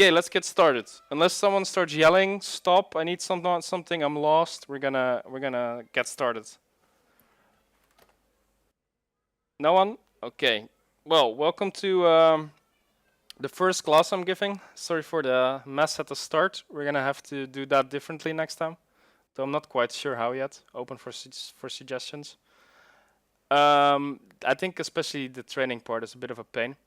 Okay, let's get started. Unless someone starts yelling, "Stop! I need something. I'm lost." We're gonna get started. No one? Okay. Well, welcome to the first class I'm giving. Sorry for the mess at the start. We're gonna have to do that differently next time. Though I'm not quite sure how yet. Open for suggestions. I think especially the training part is a bit of a pain.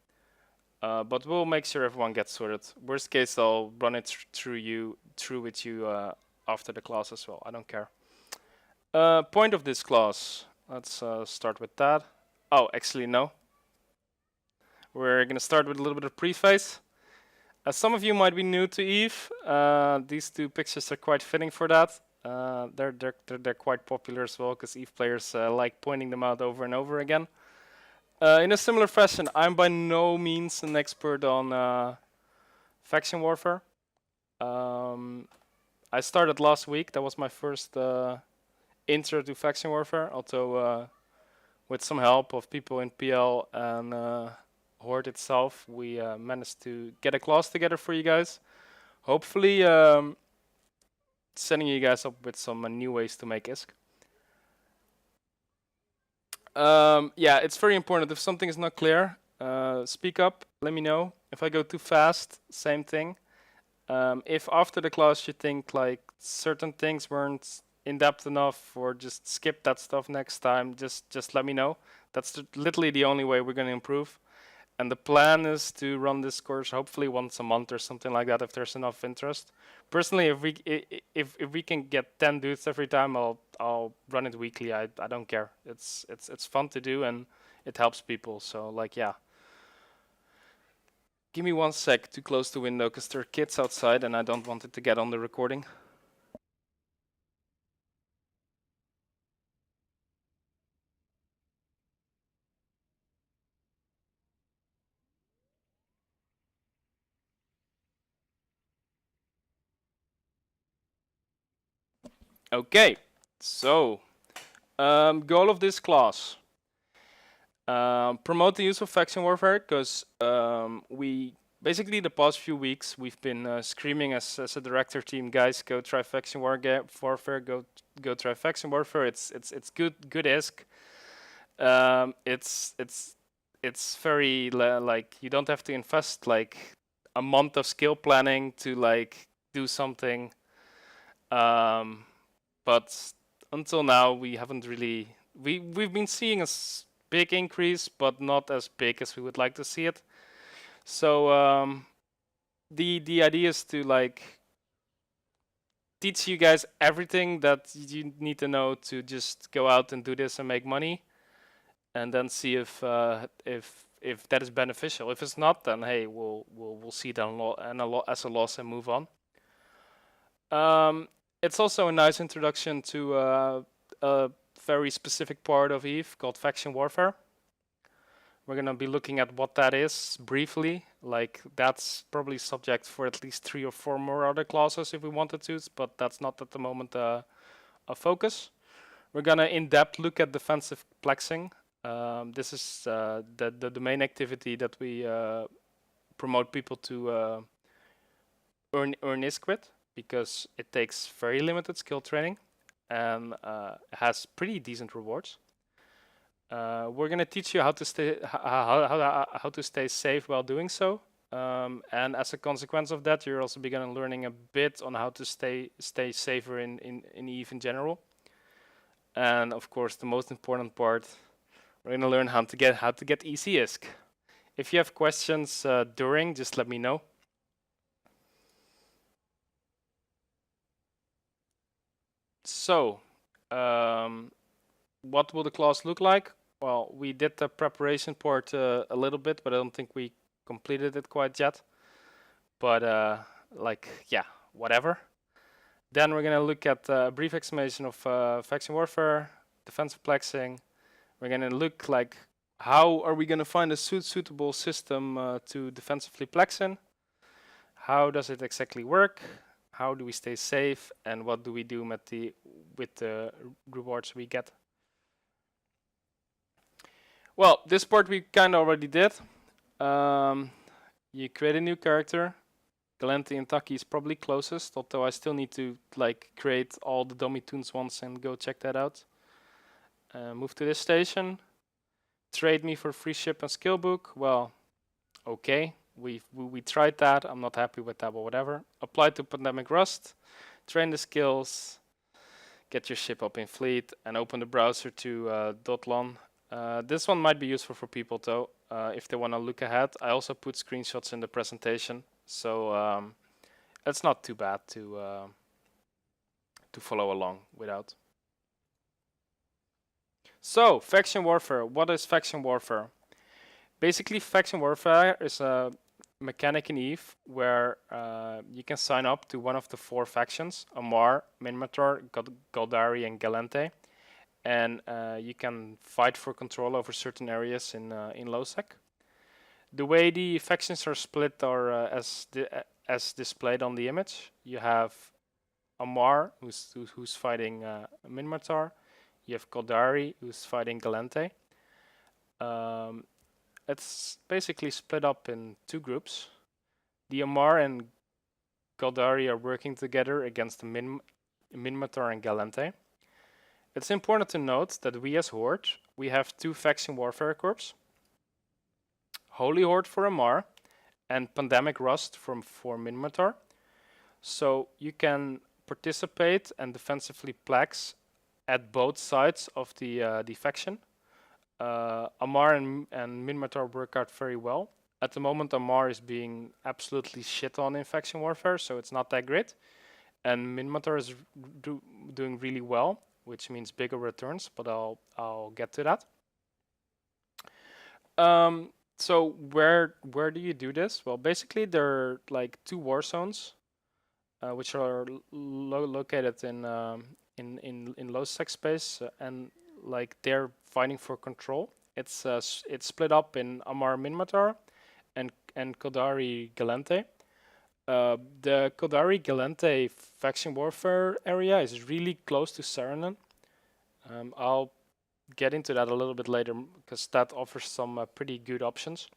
But we'll make sure everyone gets sorted. Worst case, I'll run it through with you after the class as well. I don't care. Point of this class. Let's start with that. Oh, actually no. We're gonna start with a little bit of preface. Some of you might be new to Eve. These two pictures are quite fitting for that. They're quite popular as well because Eve players like pointing them out over and over again. In a similar fashion, I'm by no means an expert on Faction Warfare. I started last week. That was my first intro to Faction Warfare, although with some help of people in PL and Horde itself, we managed to get a class together for you guys. Hopefully, setting you guys up with some new ways to make ISK. Yeah, it's very important. If something is not clear, speak up, let me know. If I go too fast, same thing. If after the class you think like certain things weren't in depth enough, or just skip that stuff next time, just let me know. That's literally the only way we're going to improve. And the plan is to run this course hopefully once a month or something like that if there's enough interest. Personally, if we can get 10 dudes every time, I'll run it weekly. I don't care. It's fun to do and it helps people. So like yeah. Give me 1 sec to close the window because there are kids outside and I don't want it to get on the recording. Okay, so goal of this class. Promote the use of Faction Warfare because we basically the past few weeks we've been screaming as a director team, guys, go try Faction Warfare, go try Faction Warfare. It's good ISK. It's very like you don't have to invest like a month of skill planning to like do something. But until now we haven't really we've been seeing a big increase, but not as big as we would like to see it. So the idea is to like teach you guys everything that you need to know to just go out and do this and make money, and then see if that is beneficial. If it's not, then hey, we'll see that as a loss and move on. It's also a nice introduction to a very specific part of Eve called Faction Warfare. We're going to be looking at what that is briefly. Like that's probably subject for at least 3 or 4 more other classes if we wanted to, but that's not at the moment a focus. We're going to in-depth look at defensive plexing. This is the main activity that we promote people to earn ISK with, because it takes very limited skill training and has pretty decent rewards. We're gonna teach you how to stay safe while doing so, and as a consequence of that, you're also beginning learning a bit on how to stay safer in Eve in general. And of course, the most important part, we're gonna learn how to get easy ISK. If you have questions during, just let me know. So, what will the class look like? Well, we did the preparation part a little bit, but I don't think we completed it quite yet. But like, yeah, whatever. Then we're gonna look at a brief explanation of Faction Warfare, defensive plexing. We're gonna look like how are we gonna find a suitable system to defensively plex in? How does it exactly work? How do we stay safe, and what do we do with the rewards we get? Well, this part we kind of already did. You create a new character, Galente and Taki is probably closest, although I still need to like create all the dummy tunes once and go check that out. Move to this station. Trade me for free ship and skill book. Well, okay. We tried that. I'm not happy with that, but whatever. Apply to Pandemic Rust. Train the skills. Get your ship up in fleet and open the browser to .lon. This one might be useful for people though, if they want to look ahead. I also put screenshots in the presentation, so it's not too bad to follow along without. So, Faction Warfare. What is Faction Warfare? Basically, Faction Warfare is a mechanic in EVE where you can sign up to one of the 4 factions: Amarr, Minmatar, Goldari, and Galente. And you can fight for control over certain areas in LowSec. The way the factions are split are as displayed on the image. You have Amarr, who's fighting Minmatar. You have Goldari, who's fighting Galente. It's basically split up in 2 groups. The Amarr and Goldari are working together against the Minmatar and Galente. It's important to note that we as Horde, we have 2 Faction Warfare Corps. Holy Horde for Amarr and Pandemic Rust for Minmatar. So you can participate and defensively plex at both sides of the faction. Amarr and Minmatar work out very well. At the moment, Amarr is being absolutely shit on in Faction Warfare, so it's not that great. And Minmatar is doing really well, which means bigger returns, but I'll get to that. So where do you do this? Well, basically there are like 2 war zones, which are located in low sec space, and like they're fighting for control. It's split up in Amarr Minmatar and Kodari Galente. The Kodari Galente Faction Warfare area is really close to Saranen. I'll get into that a little bit later because that offers some pretty good options.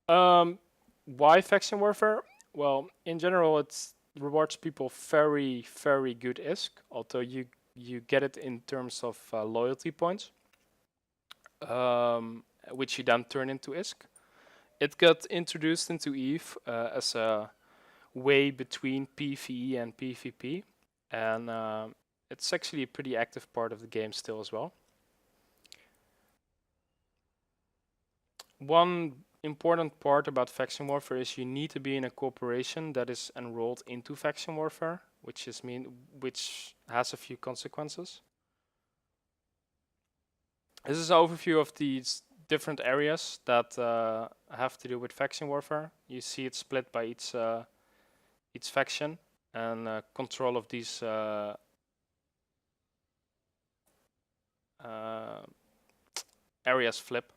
Why Faction Warfare? Well, in general, it rewards people very, very good ISK, although you get it in terms of loyalty points, which you then turn into ISK. It got introduced into EVE as a way between PvE and PvP, and it's actually a pretty active part of the game still as well. One important part about Faction Warfare is you need to be in a corporation that is enrolled into Faction Warfare, which has a few consequences. This is an overview of these different areas that have to do with Faction Warfare. You see it split by each faction, and control of these areas flip.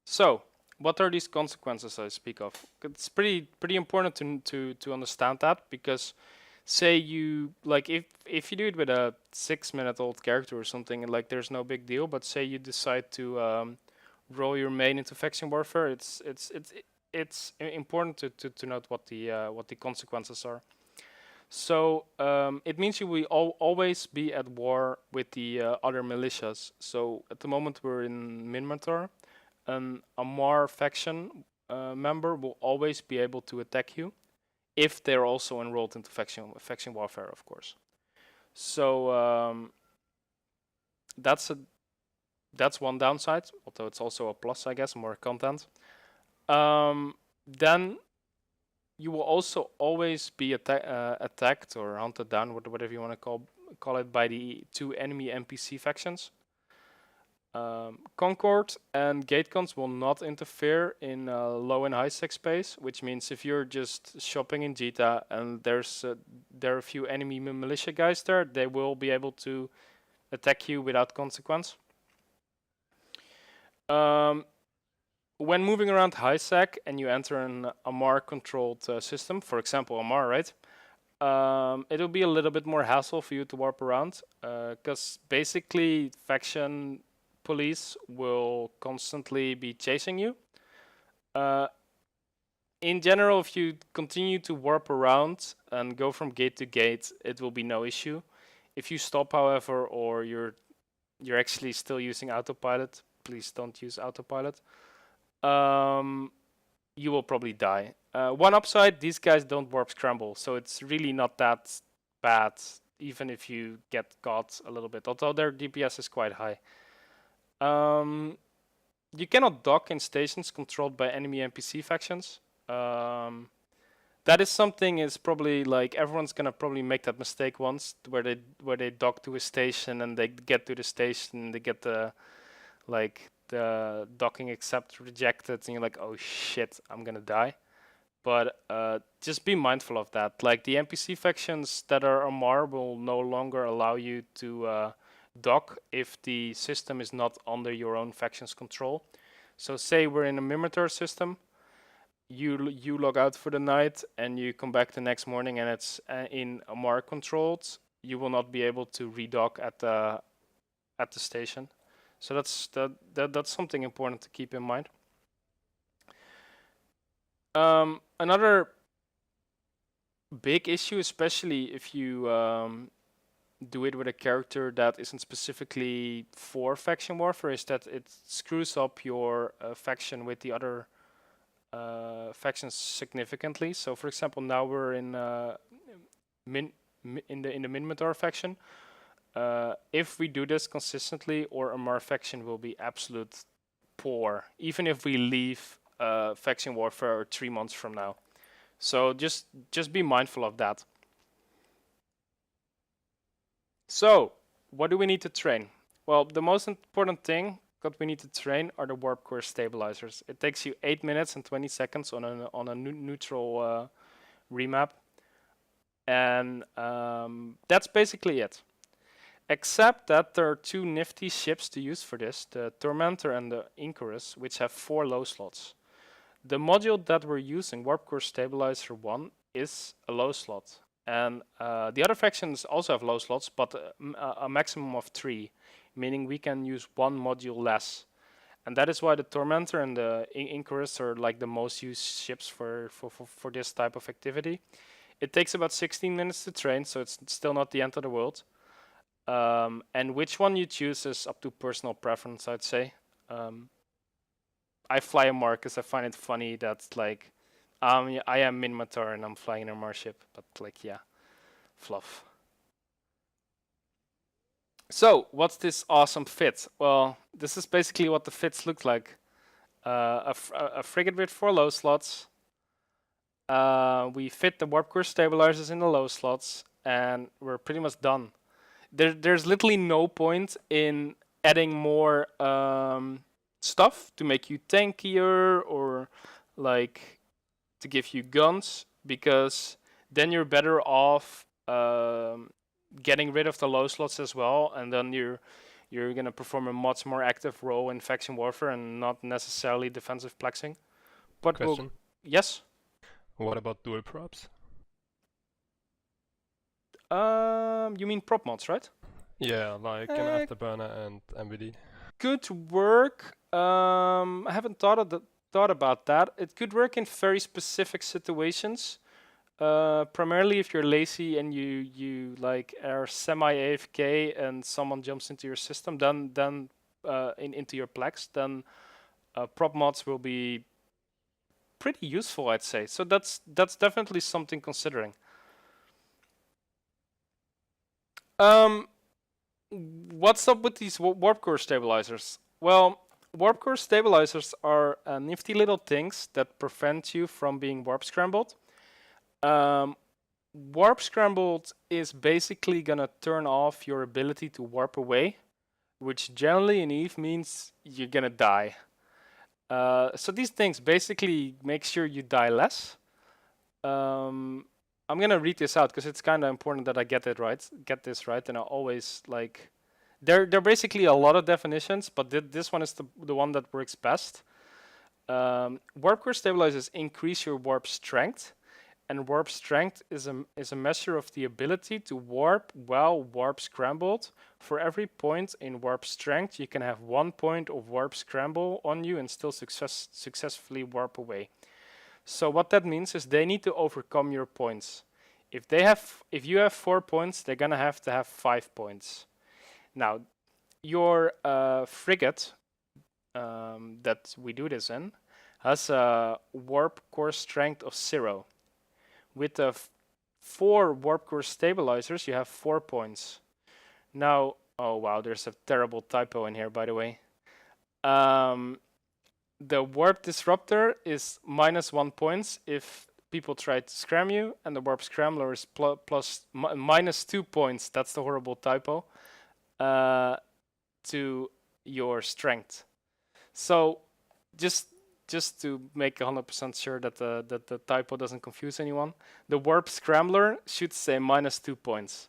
So, what are these consequences I speak of? It's pretty important to understand that, because say you like if you do it with a 6-minute-old character or something, like there's no big deal. But say you decide to roll your main into Faction Warfare, it's important to note what the consequences are. So it means you will always be at war with the other militias. So at the moment we're in Minmatar. An Amarr faction member will always be able to attack you if they're also enrolled into faction warfare, of course. So that's one downside, although it's also a plus, I guess, more content. Then you will also always be attacked or hunted down, whatever you want to call it, by the 2 enemy NPC factions. Concord and Gatecons will not interfere in low and high sec space, which means if you're just shopping in Jita and there are a few enemy militia guys there, they will be able to attack you without consequence. When moving around high sec and you enter an Amarr controlled system, for example Amarr, right? It'll be a little bit more hassle for you to warp around, because basically faction police will constantly be chasing you. in general, if you continue to warp around and go from gate to gate, it will be no issue. If you stop, however, or you're actually still using autopilot, please don't use autopilot. You will probably die. One upside, these guys don't warp scramble, so it's really not that bad, even if you get caught a little bit, although their DPS is quite high. You cannot dock in stations controlled by enemy NPC factions. That is something is probably like everyone's gonna probably make that mistake once where they dock to a station and they get to the station and they get the docking accept rejected and you're like, oh shit, I'm gonna die. But just be mindful of that. Like the NPC factions that are Amar will no longer allow you to dock if the system is not under your own faction's control. So say we're in a Mimitar system, you log out for the night and you come back the next morning and it's in Amar controlled, you will not be able to redock at the station. So that's something important to keep in mind. Another big issue, especially if you do it with a character that isn't specifically for Faction Warfare, is that it screws up your faction with the other factions significantly. So, for example, now we're in the Minmatar faction. If we do this consistently, our Amar faction will be absolute poor, even if we leave Faction Warfare 3 months from now. So just be mindful of that. So, what do we need to train? Well, the most important thing that we need to train are the warp core stabilizers. It takes you 8 minutes and 20 seconds on a neutral remap, and that's basically it. Except that there are 2 nifty ships to use for this, the Tormentor and the Incarus, which have 4 low slots. The module that we're using, Warp Core Stabilizer 1, is a low slot. And the other factions also have low slots, but a maximum of 3, meaning we can use 1 module less. And that is why the Tormentor and the Incarus are like the most used ships for this type of activity. It takes about 16 minutes to train, so it's still not the end of the world. And which one you choose is up to personal preference, I'd say. I fly a Mar because I find it funny that like I am Minmatar and I'm flying a Mar ship, but like yeah, fluff. So what's this awesome fit? Well, this is basically what the fits look like. A frigate with 4 low slots. We fit the warp core stabilizers in the low slots, and we're pretty much done. There's literally no point in adding more stuff to make you tankier or like to give you guns, because then you're better off getting rid of the low slots as well, and then you're gonna perform a much more active role in Faction Warfare and not necessarily defensive plexing. But Question. yes. What about dual props? You mean prop mods, right? Yeah, like an Afterburner and MVD. Could work. I haven't thought about that. It could work in very specific situations. Primarily if you're lazy and you like are semi AFK and someone jumps into your system, then into your plex, then prop mods will be pretty useful, I'd say. So that's definitely something considering. What's up with these warp core stabilizers? Well, warp core stabilizers are nifty little things that prevent you from being warp scrambled. Warp scrambled is basically gonna turn off your ability to warp away, which generally in EVE means you're gonna die. So these things basically make sure you die less. I'm gonna read this out because it's kind of important that I get this right, and I always like. There are basically a lot of definitions, but this one is the one that works best. Warp core stabilizers increase your warp strength, and warp strength is a measure of the ability to warp while warp scrambled. For every point in warp strength, you can have 1 point of warp scramble on you and still successfully warp away. So what that means is they need to overcome your points. If you have 4 points, they're gonna have to have 5 points. Now, your frigate that we do this in has a warp core strength of 0. With the 4 warp core stabilizers, you have 4 points. Now, oh wow, there's a terrible typo in here, by the way. The warp disruptor is -1 points if people try to scram you, and the warp scrambler is -2 points. That's the horrible typo. To your strength. So just to make 100% sure that the typo doesn't confuse anyone, the warp scrambler should say -2 points.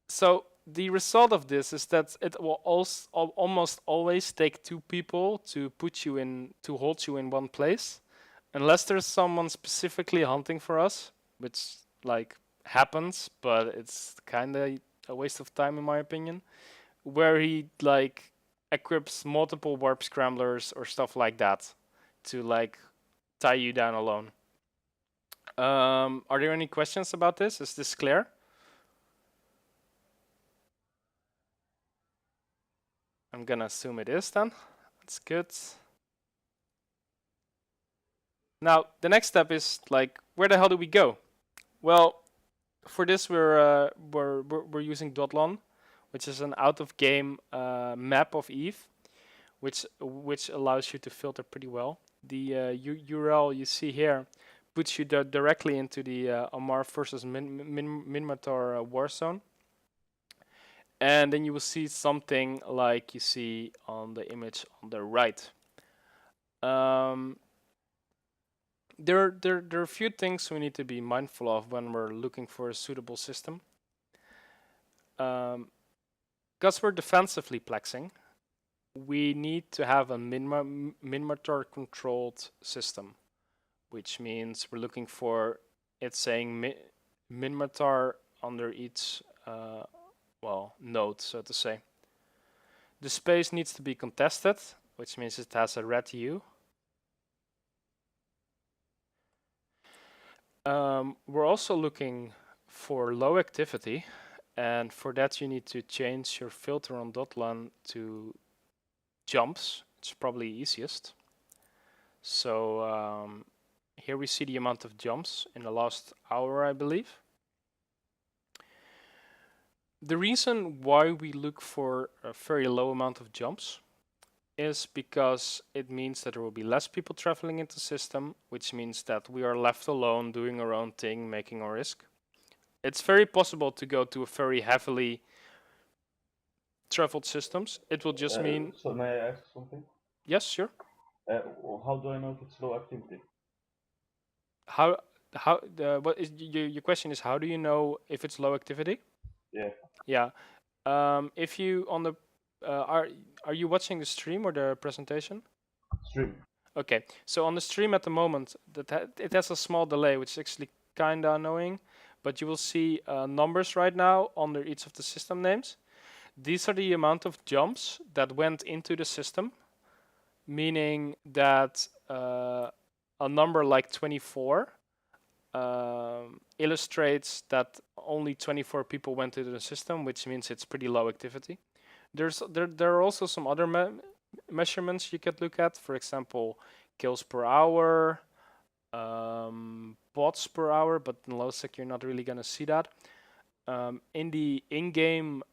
So the result of this is that it will also almost always take 2 people to hold you in one place, unless there's someone specifically hunting for us, which like happens, but it's kind of a waste of time in my opinion, where he like equips multiple warp scramblers or stuff like that to like tie you down alone. Are there any questions about this? Is this clear? I'm gonna assume it is then. That's good. Now the next step is like, where the hell do we go? Well, for this we're using Dotlan, which is an out-of-game map of Eve, which allows you to filter pretty well. The URL you see here puts you directly into the Amar versus Minmatar war zone. And then you will see something like you see on the image on the right. There are a few things we need to be mindful of when we're looking for a suitable system. Because we're defensively plexing, we need to have a Minmatar controlled system, which means we're looking for it saying Minmatar under each node, so to say. The space needs to be contested, which means it has a red hue. We're also looking for low activity, and for that you need to change your filter on Dotlan to jumps. It's probably easiest. So here we see the amount of jumps in the last hour, I believe. The reason why we look for a very low amount of jumps is because it means that there will be less people traveling into the system, which means that we are left alone doing our own thing, making our risk. It's very possible to go to a very heavily traveled systems. It will just mean... So may I ask something? Yes, sure. How do I know if it's low activity? What is your question is, how do you know if it's low activity? Yeah. Yeah. If you on the are you watching the stream or the presentation? Stream. Okay, so on the stream at the moment, it has a small delay, which is actually kind of annoying, but you will see numbers right now under each of the system names. These are the amount of jumps that went into the system, meaning that a number like 24 illustrates that only 24 people went into the system, which means it's pretty low activity. There are also some other measurements you could look at. For example, kills per hour, bots per hour, but in LowSec you're not really gonna see that. In the in-game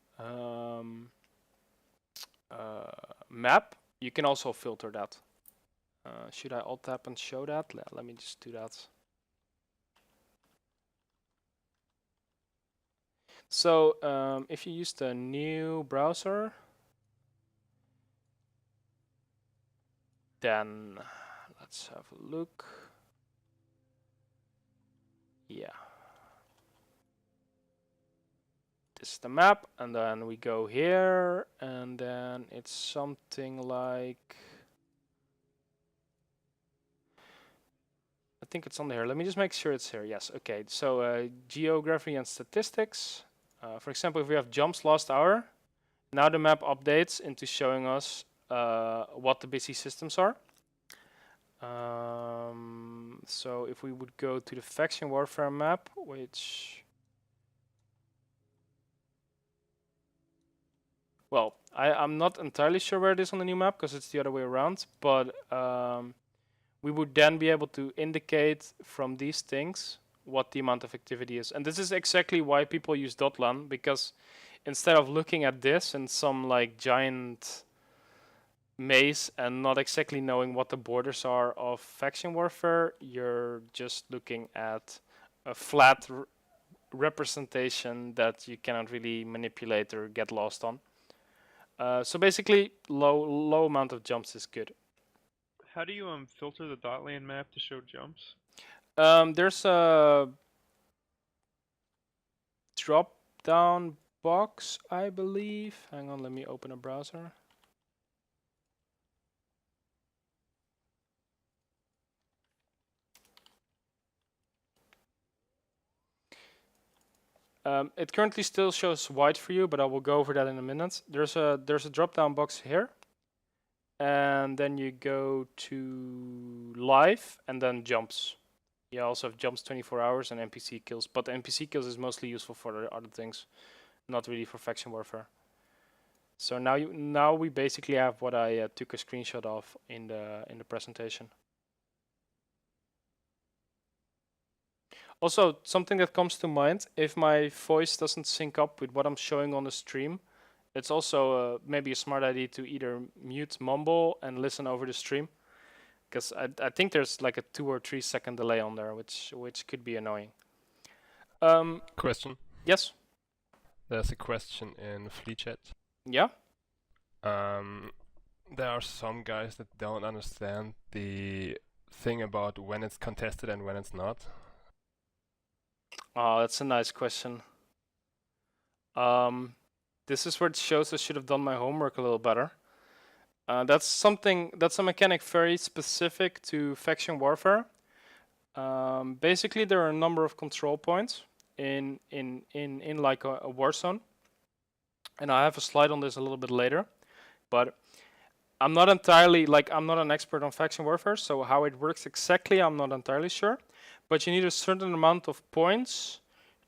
map, you can also filter that. Should I alt tab and show that? Let me just do that. So if you use the new browser, then let's have a look. Yeah. This is the map, and then we go here, and then it's something like... I think it's on there. Let me just make sure it's here. Yes, okay. So geography and statistics. For example, if we have jumps last hour, now the map updates into showing us what the busy systems are. So if we would go to the Faction Warfare map, which... Well, I'm not entirely sure where it is on the new map because it's the other way around, but we would then be able to indicate from these things what the amount of activity is. And this is exactly why people use Dotlan, because instead of looking at this in some like giant maze and not exactly knowing what the borders are of Faction Warfare, you're just looking at a flat representation that you cannot really manipulate or get lost on. So basically, low amount of jumps is good. How do you filter the Dotland map to show jumps? There's a drop down box, I believe. Hang on, let me open a browser. It currently still shows white for you, but I will go over that in a minute. There's a drop down box here, and then you go to live and then jumps. You also have jumps 24 hours and NPC kills, but NPC kills is mostly useful for other things, not really for Faction Warfare. So now we basically have what I took a screenshot of in the presentation. Also, something that comes to mind, if my voice doesn't sync up with what I'm showing on the stream, it's also maybe a smart idea to either mute mumble and listen over the stream, because I think there's like a 2 or 3 second delay on there, which could be annoying. Question. Yes. There's a question in Flea Chat. Yeah. There are some guys that don't understand the thing about when it's contested and when it's not. Oh, that's a nice question. This is where it shows I should have done my homework a little better. That's a mechanic very specific to Faction Warfare. Basically, there are a number of control points in like a war zone, and I have a slide on this a little bit later. But I'm not entirely I'm not an expert on Faction Warfare, so how it works exactly, I'm not entirely sure. But you need a certain amount of points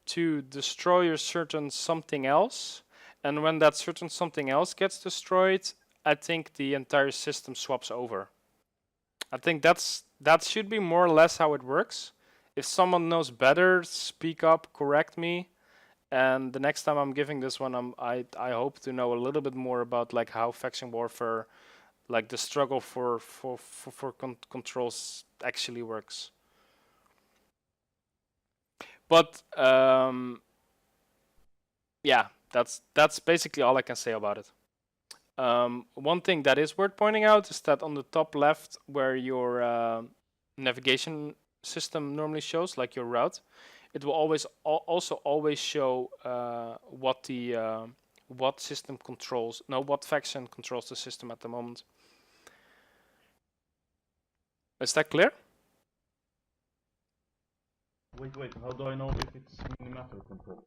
to destroy a certain something else, and when that certain something else gets destroyed, I think the entire system swaps over. I think that should be more or less how it works. If someone knows better, speak up, correct me. And the next time I'm giving this one, I hope to know a little bit more about like how Faction Warfare, like the struggle for controls actually works. But yeah, that's basically all I can say about it. One thing that is worth pointing out is that on the top left, where your navigation system normally shows, like your route, it will also always show what system controls, what faction controls the system at the moment. Is that clear? Wait, how do I know if it's mini-matter controlled?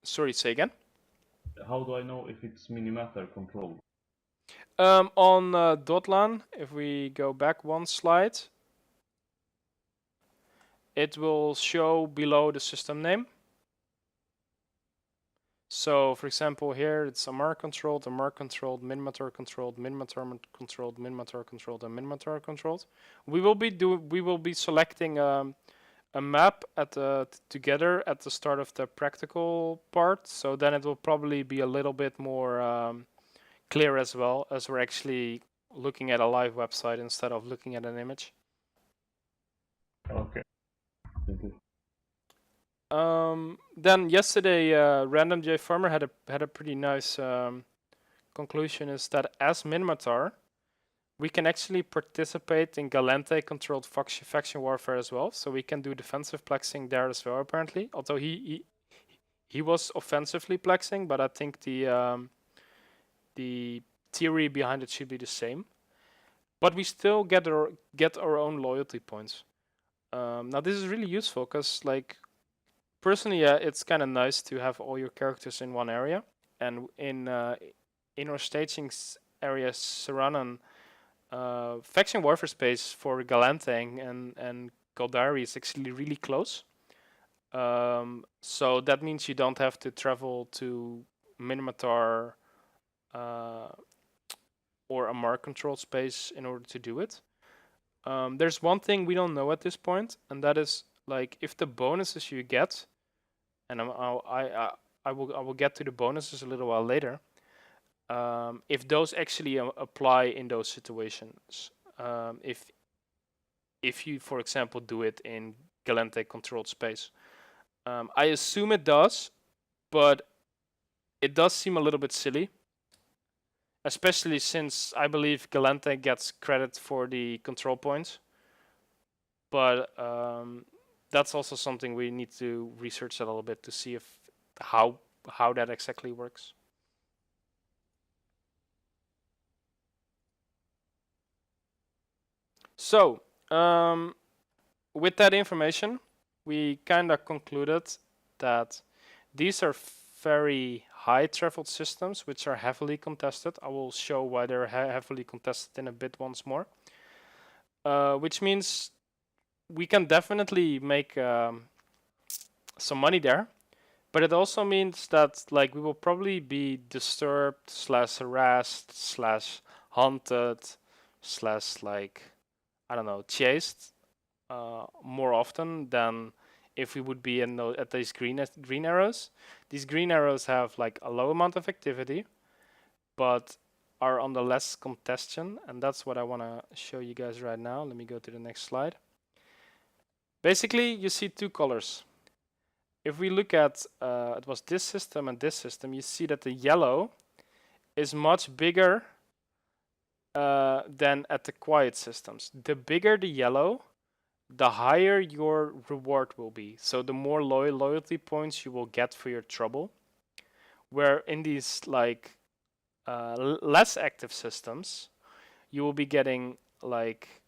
Sorry, say again? How do I know if it's mini-matter controlled? On Dotlan, if we go back one slide, it will show below the system name. So, for example, here it's Amar controlled, Minmatar controlled, Minmatar controlled, Minmatar controlled, and Minmatar controlled. We will be selecting a map together at the start of the practical part. So then it will probably be a little bit more clear as well, as we're actually looking at a live website instead of looking at an image. Okay. Thank you. Then yesterday, Random J Farmer had a pretty nice conclusion, is that as Minmatar, we can actually participate in Galente controlled faction warfare as well. So we can do defensive plexing there as well, apparently. Although he was offensively plexing, but I think the theory behind it should be the same. But we still get our own loyalty points. Now this is really useful because, like, personally, yeah, it's kind of nice to have all your characters in one area. And in our staging area, Saranan, faction warfare space for Galanting and Kalbuir is actually really close. So that means you don't have to travel to Minmatar or a mark control space in order to do it. There's one thing we don't know at this point, and that is like if the bonuses you get, and I will get to the bonuses a little while later. If those actually apply in those situations, if you, for example, do it in Galente controlled space, I assume it does, but it does seem a little bit silly, especially since I believe Galente gets credit for the control points. But that's also something we need to research a little bit to see if how that exactly works. So, with that information, we kind of concluded that these are very high traveled systems which are heavily contested. I will show why they're heavily contested in a bit once more. Which means we can definitely make some money there, but it also means that like we will probably be disturbed / harassed / hunted / like I don't know, chased more often than if we would be in at these green arrows. These green arrows have like a low amount of activity, but are under less congestion, and that's what I want to show you guys right now. Let me go to the next slide. Basically, you see two colors. If we look at it was this system and this system, you see that the yellow is much bigger than at the quiet systems. The bigger the yellow, the higher your reward will be. So the more loyalty points you will get for your trouble. Where in these like less active systems, you will be getting like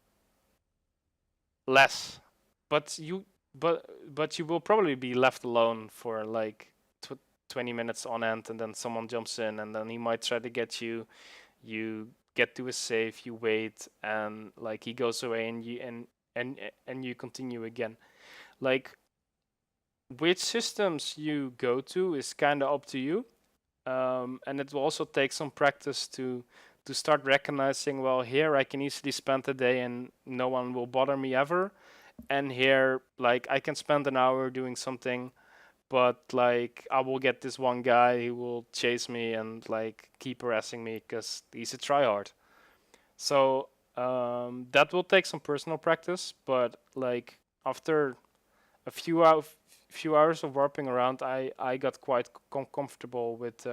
less, but you will probably be left alone for like 20 minutes on end, and then someone jumps in, and then he might try to get you. You get to a safe, you wait, and like he goes away, and you continue again. Like which systems you go to is kind of up to you, and it will also take some practice to start recognizing, well, here I can easily spend a day and no one will bother me ever, and here like I can spend an hour doing something, but like I will get this one guy who will chase me and like keep harassing me because he's a tryhard. So that will take some personal practice, but like after a few hours of warping around, I got quite comfortable with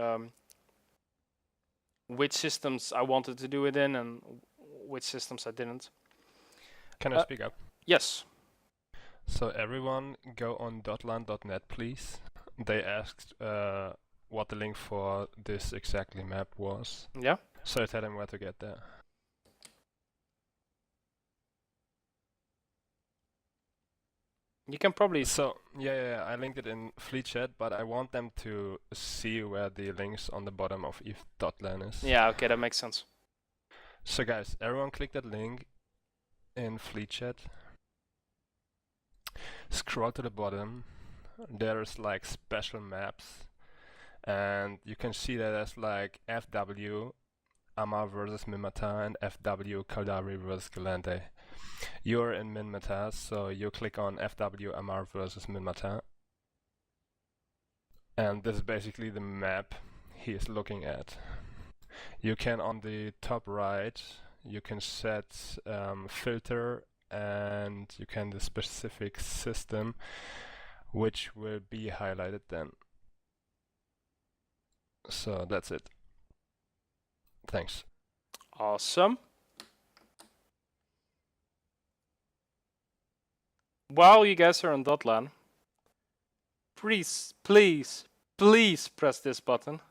which systems I wanted to do it in and which systems I didn't. Can I speak up? Yes. So everyone go on dotlan.net, please. They asked what the link for this exactly map was. Yeah. So tell them where to get there. You can probably... So, yeah, I linked it in Fleet Chat, but I want them to see where the links on the bottom of eve.lan is. Yeah, okay, that makes sense. So guys, everyone click that link in Fleet Chat. Scroll to the bottom. There's like special maps, and you can see that there's like FW Amar versus Minmatar and FW Kalbuir versus Galente. You're in Minmatar, so you click on FW Amar versus Minmatar, and this is basically the map he is looking at. You can, on the top right, you can set filter, and you can the specific system, which will be highlighted then. So that's it. Thanks. Awesome. While you guys are on Dotlan, please press this button.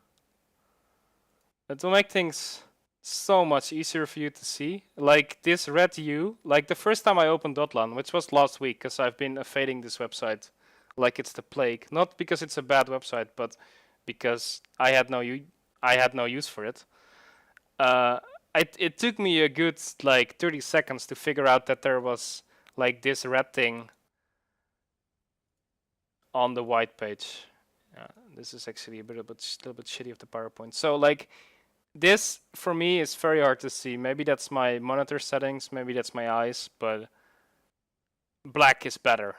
It will make things so much easier for you to see. Like this red U, like the first time I opened Dotlan, which was last week, because I've been fading this website like it's the plague. Not because it's a bad website, but because I had no use for it. It took me a good like 30 seconds to figure out that there was like this red thing on the white page. This is actually a little bit shitty of the PowerPoint. So like this for me is very hard to see. Maybe that's my monitor settings, maybe that's my eyes, but black is better.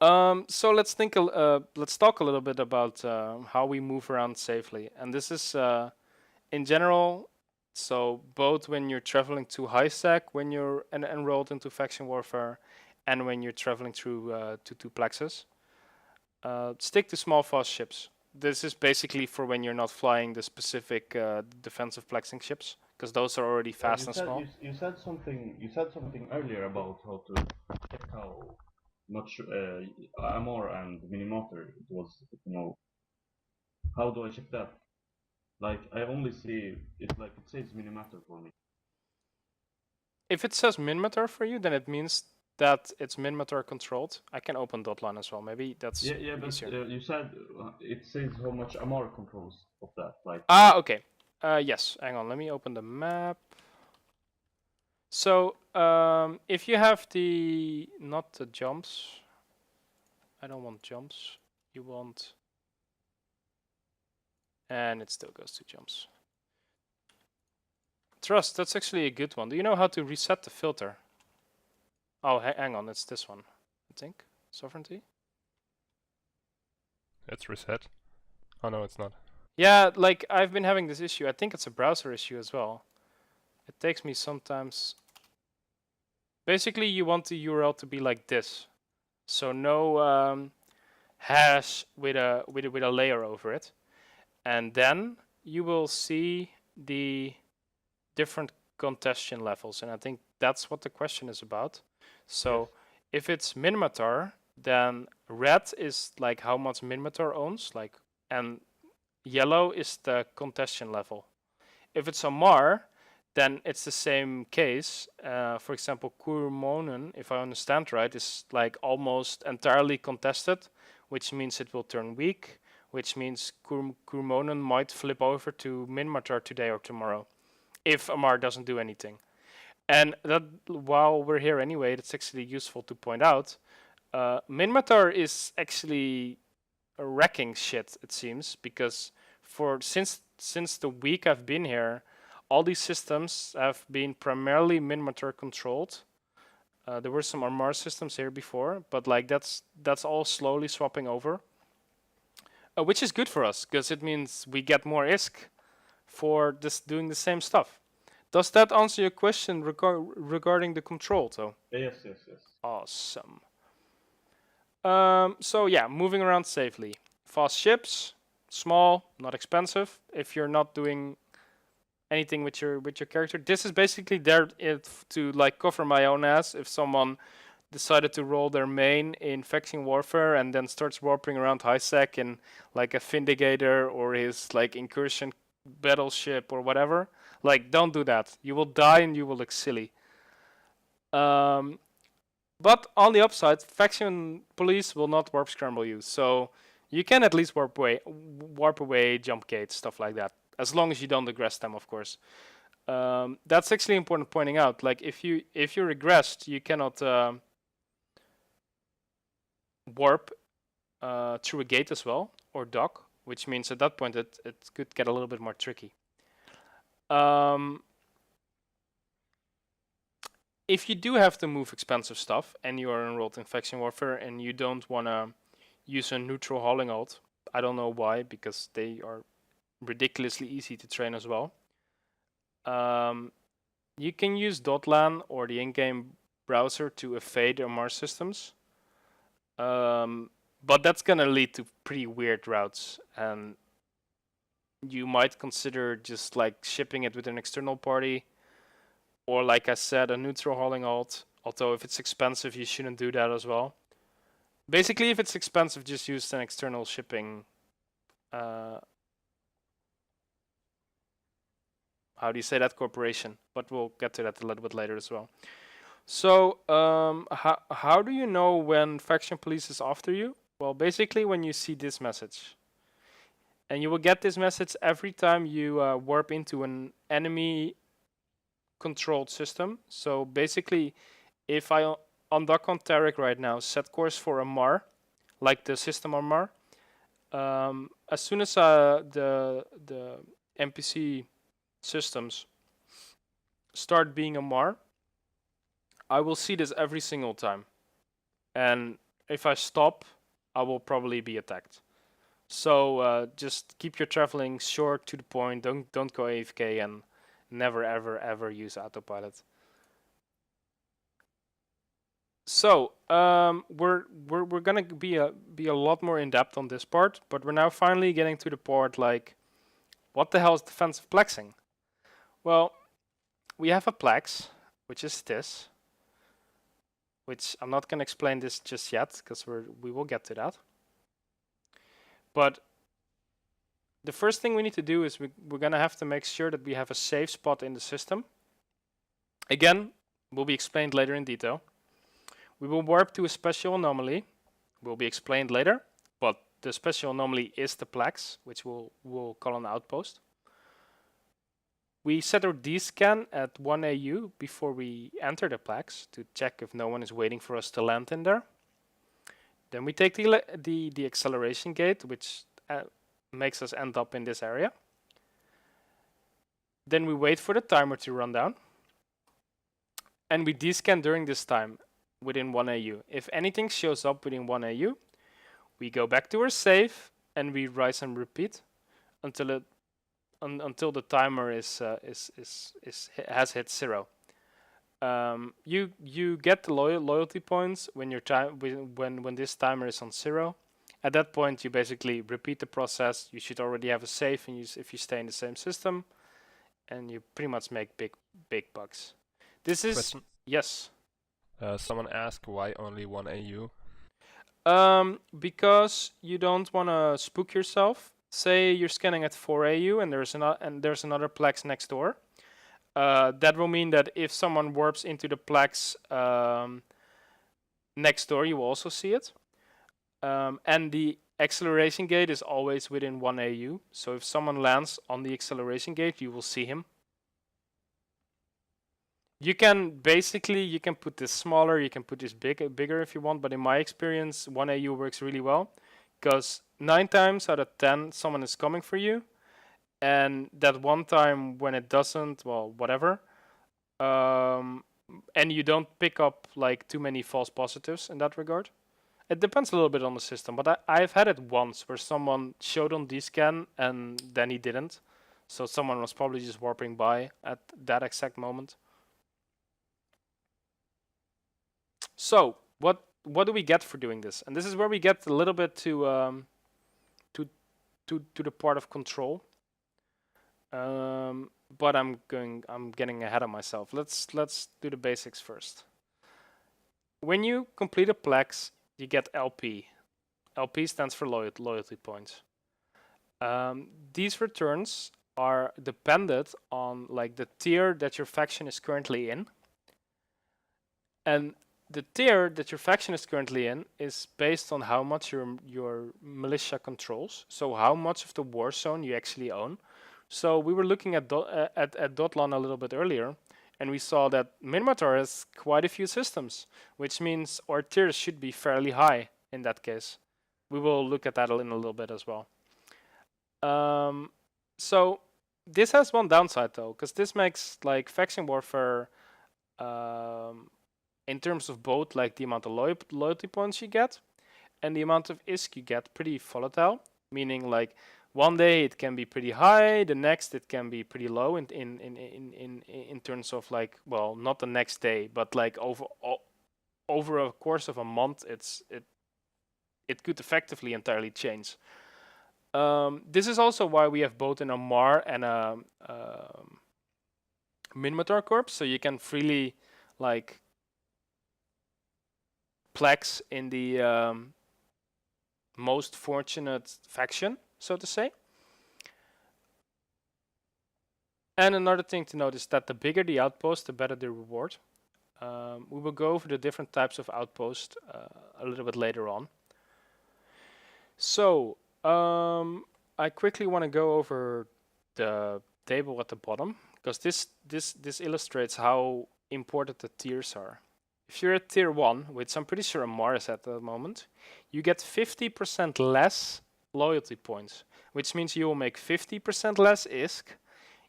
So let's talk a little bit about how we move around safely, and this is in general. So both when you're traveling to high sec, when you're enrolled into faction warfare, and when you're traveling through to plexes, stick to small fast ships. This is basically for when you're not flying the specific defensive plexing ships, because those are already fast and small. You said something. You said something earlier about how to check how much amor and minimator it was. You know, how do I check that? Like I only see it. Like it says minimator for me. If it says minmator for you, then it means that it's minmator controlled. I can open dotline as well. Maybe that's Yeah, but easier. you said it says how much amor controls of that. Like Okay. Yes. Hang on. Let me open the map. So if you have the not the jumps, I don't want jumps. You want, and it still goes to jumps. Trust. That's actually a good one. Do you know how to reset the filter? Oh, hang on. It's this one. I think sovereignty. It's reset. Oh no, it's not. Yeah, like I've been having this issue. I think it's a browser issue as well. It takes me sometimes. Basically, you want the URL to be like this, so no hash with a layer over it, and then you will see the different congestion levels, and I think that's what the question is about. So yes. if it's minmatar, then red is like how much minmatar owns, like, and yellow is the congestion level. If it's a mar, then it's the same case. For example, Kurmonen, if I understand right, is like almost entirely contested, which means it will turn weak, which means Kurmonen might flip over to Minmatar today or tomorrow, if Amar doesn't do anything. And that, while we're here anyway, it's actually useful to point out, Minmatar is actually wrecking shit, it seems, because since the week I've been here, all these systems have been primarily Minmatar controlled. There were some Armar systems here before, but like that's all slowly swapping over, which is good for us because it means we get more ISK for just doing the same stuff. Does that answer your question regarding the control, though? Yes. Awesome. So yeah, moving around safely. Fast ships, small, not expensive. If you're not doing anything with your character, this is basically there to like cover my own ass if someone decided to roll their main in Faction Warfare and then starts warping around high sec in like a Vindicator or his like incursion battleship or whatever. Like, don't do that. You will die and you will look silly. But on the upside, faction police will not warp scramble you, so you can at least warp away, jump gates, stuff like that, as long as you don't regress them, of course. That's actually important pointing out. Like if you regressed, you cannot warp through a gate as well or dock, which means at that point it could get a little bit more tricky. If you do have to move expensive stuff and you are enrolled in Faction Warfare and you don't want to use a neutral hauling alt, I don't know why, because they are ridiculously easy to train as well. You can use Dotlan or the in-game browser to evade Mars systems. But that's going to lead to pretty weird routes, and you might consider just like shipping it with an external party, or like I said, a neutral hauling alt. Although if it's expensive, you shouldn't do that as well. Basically, if it's expensive, just use an external shipping. How do you say that? Corporation. But we'll get to that a little bit later as well. So, how do you know when faction police is after you? Well, basically when you see this message. And you will get this message every time you warp into an enemy controlled system. So basically, if I undock on Tarek right now, set course for a Mar, like the system on Mar, as soon as the NPC systems start being a Mar, I will see this every single time. And if I stop, I will probably be attacked. So just keep your traveling short, to the point. Don't go AFK, and never ever use autopilot. So we're gonna be a lot more in depth on this part, but we're now finally getting to the part like, what the hell is defensive plexing? Well, we have a plex, which is this, which I'm not gonna explain this just yet because we will get to that. But the first thing we need to do is we're gonna have to make sure that we have a safe spot in the system. Again, will be explained later in detail. We will warp to a special anomaly. Will be explained later, but the special anomaly is the plex, which we'll call an outpost. We set our D-scan at 1 AU before we enter the plex to check if no one is waiting for us to land in there. Then we take the acceleration gate, which makes us end up in this area. Then we wait for the timer to run down. And we D-scan during this time within 1 AU. If anything shows up within 1 AU, we go back to our save and we rise and repeat until the timer has hit 0. You get the loyalty points when when this timer is on 0. At that point, you basically repeat the process. You should already have a save, and if you stay in the same system, and you pretty much make big bucks. This is Question. Yes. Someone asked why only 1 AU? Because you don't want to spook yourself. Say you're scanning at 4 AU and there's another plex next door. That will mean that if someone warps into the plex next door, you will also see it. And the acceleration gate is always within 1 AU. So if someone lands on the acceleration gate, you will see him. You can put this smaller, you can put this bigger if you want, but in my experience, 1 AU works really well, because 9 times out of 10, someone is coming for you, and that one time when it doesn't, well, whatever, and you don't pick up like too many false positives in that regard. It depends a little bit on the system, but I've had it once where someone showed on D-scan and then he didn't, so someone was probably just warping by at that exact moment. So what do we get for doing this? And this is where we get a little bit to the part of control. But I'm getting ahead of myself. Let's do the basics first. When you complete a plex, you get LP. LP stands for loyalty points. These returns are dependent on like the tier that your faction is currently in. And the tier that your faction is currently in is based on how much your militia controls. So how much of the war zone you actually own. So we were looking at Dotlan a little bit earlier, and we saw that Minimator has quite a few systems, which means our tiers should be fairly high in that case. We will look at that in a little bit as well. So this has one downside though, because this makes like Faction Warfare in terms of both like the amount of loyalty points you get and the amount of ISK you get pretty volatile, meaning like one day it can be pretty high, the next it can be pretty low in terms of like, well, not the next day, but like over a course of a month, it could effectively entirely change. This is also why we have both an Amar and a Minimator Corps, so you can freely like plex in the most fortunate faction, so to say. And another thing to note is that the bigger the outpost, the better the reward. We will go over the different types of outpost a little bit later on. So I quickly want to go over the table at the bottom, because this illustrates how important the tiers are. If you're at tier 1, which I'm pretty sure Amar is at the moment, you get 50% less loyalty points, which means you will make 50% less ISK,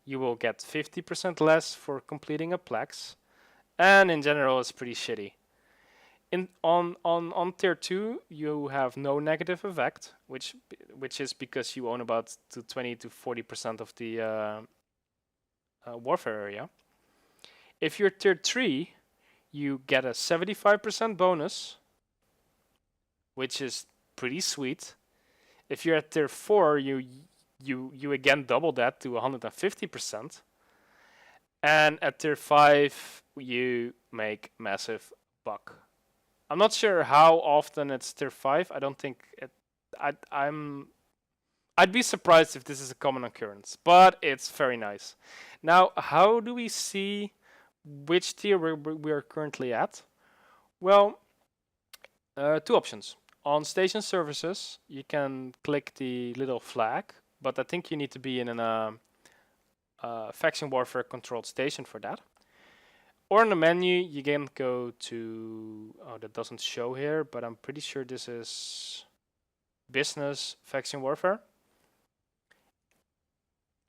you will get 50% less for completing a plex, and in general it's pretty shitty. On tier 2 you have no negative effect, which is because you own about 20 to 40% of the warfare area. If you're tier 3, you get a 75% bonus, which is pretty sweet. If you're at tier 4, you again double that to 150%. And at tier 5, you make massive buck. I'm not sure how often it's tier 5. I don't think it. I'd be surprised if this is a common occurrence, but it's very nice. Now, how do we see which tier we are currently at? Well, two options. On station services, you can click the little flag, but I think you need to be in a Faction Warfare controlled station for that. Or in the menu, you can go to, oh, that doesn't show here, but I'm pretty sure this is Business Faction Warfare.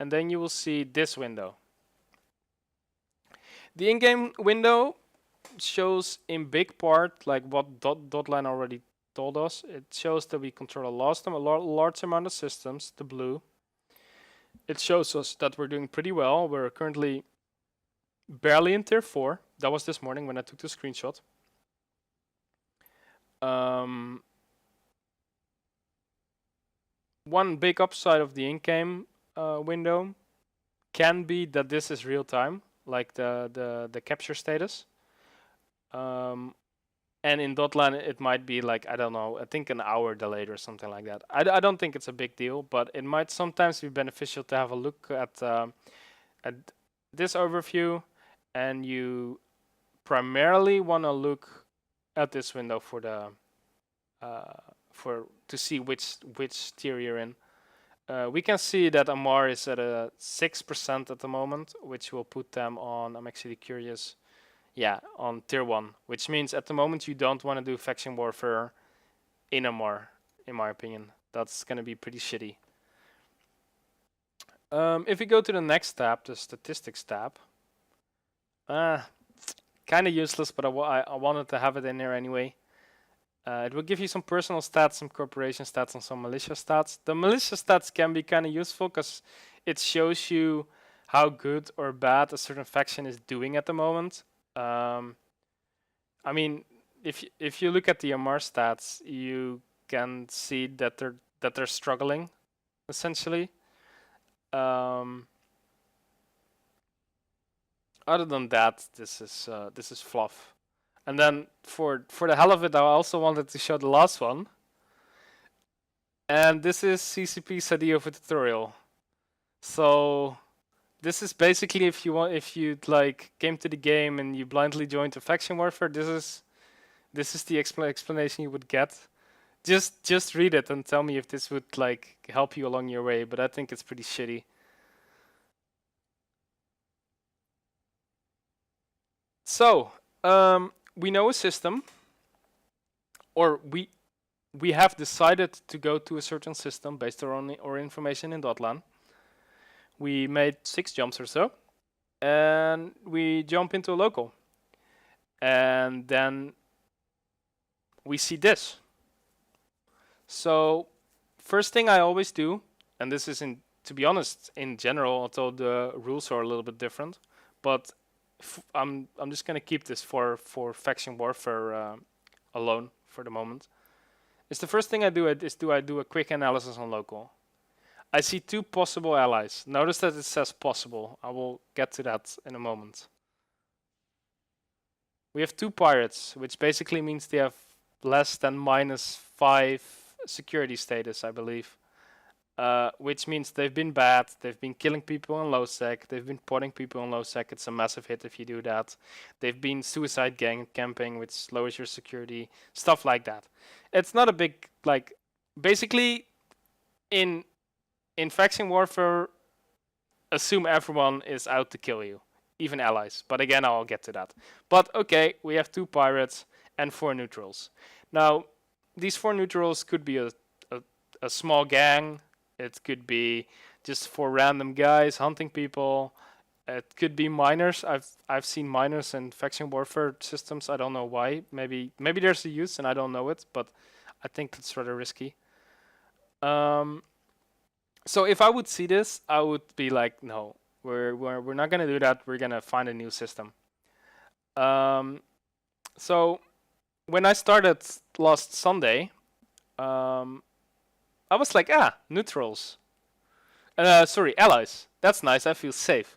And then you will see this window. The in-game window shows in big part like what Dotline already told us. It shows that we control a large amount of systems, the blue. It shows us that we're doing pretty well. We're currently barely in tier 4. That was this morning when I took the screenshot. One big upside of the in-game window can be that this is real time, like the capture status. And in Dotline it might be like, I don't know, I think an hour delayed or something like that. I don't think it's a big deal, but it might sometimes be beneficial to have a look at this overview, and you primarily want to look at this window for the to see which tier you're in. We can see that Amar is at a 6% at the moment, which will put them on, I'm actually curious, yeah, on tier 1, which means at the moment you don't want to do Faction Warfare in Amar, in my opinion. That's going to be pretty shitty. If we go to the next tab, the Statistics tab, kind of useless, but I wanted to have it in there anyway. It will give you some personal stats, some corporation stats, and some militia stats. The militia stats can be kind of useful because it shows you how good or bad a certain faction is doing at the moment. I mean, if you look at the Amar stats, you can see that they're struggling, essentially. Other than that, this is fluff. And then for the hell of it, I also wanted to show the last one. And this is CCP Sadio for tutorial. So this is basically if you like came to the game and you blindly joined a Faction Warfare, this is the explanation you would get. Just read it and tell me if this would like help you along your way, but I think it's pretty shitty. So, we know a system, or we have decided to go to a certain system based on our information in Dotlan. We made 6 jumps or so, and we jump into a local. And then we see this. So, first thing I always do, and this is to be honest, in general, although the rules are a little bit different, but I'm just gonna keep this for Faction Warfare alone for the moment. It's the first thing I do I do a quick analysis on local. I see 2 possible allies. Notice that it says possible. I will get to that in a moment. We have 2 pirates, which basically means they have less than -5 security status, I believe. Which means they've been bad, they've been killing people in low sec, they've been potting people in low sec, it's a massive hit if you do that. They've been suicide gang camping, which lowers your security, stuff like that. It's not a big, like, basically in Faction Warfare, assume everyone is out to kill you, even allies. But again, I'll get to that. But okay, we have 2 pirates and 4 neutrals. Now, these 4 neutrals could be a small gang. It could be just 4 random guys hunting people. It could be miners. I've seen miners in faction warfare systems. I don't know why. Maybe there's a use and I don't know it, but I think it's rather risky. So if I would see this, I would be like, no, we're not gonna do that. We're gonna find a new system. So when I started last Sunday, I was like, neutrals. Sorry, allies. That's nice. I feel safe.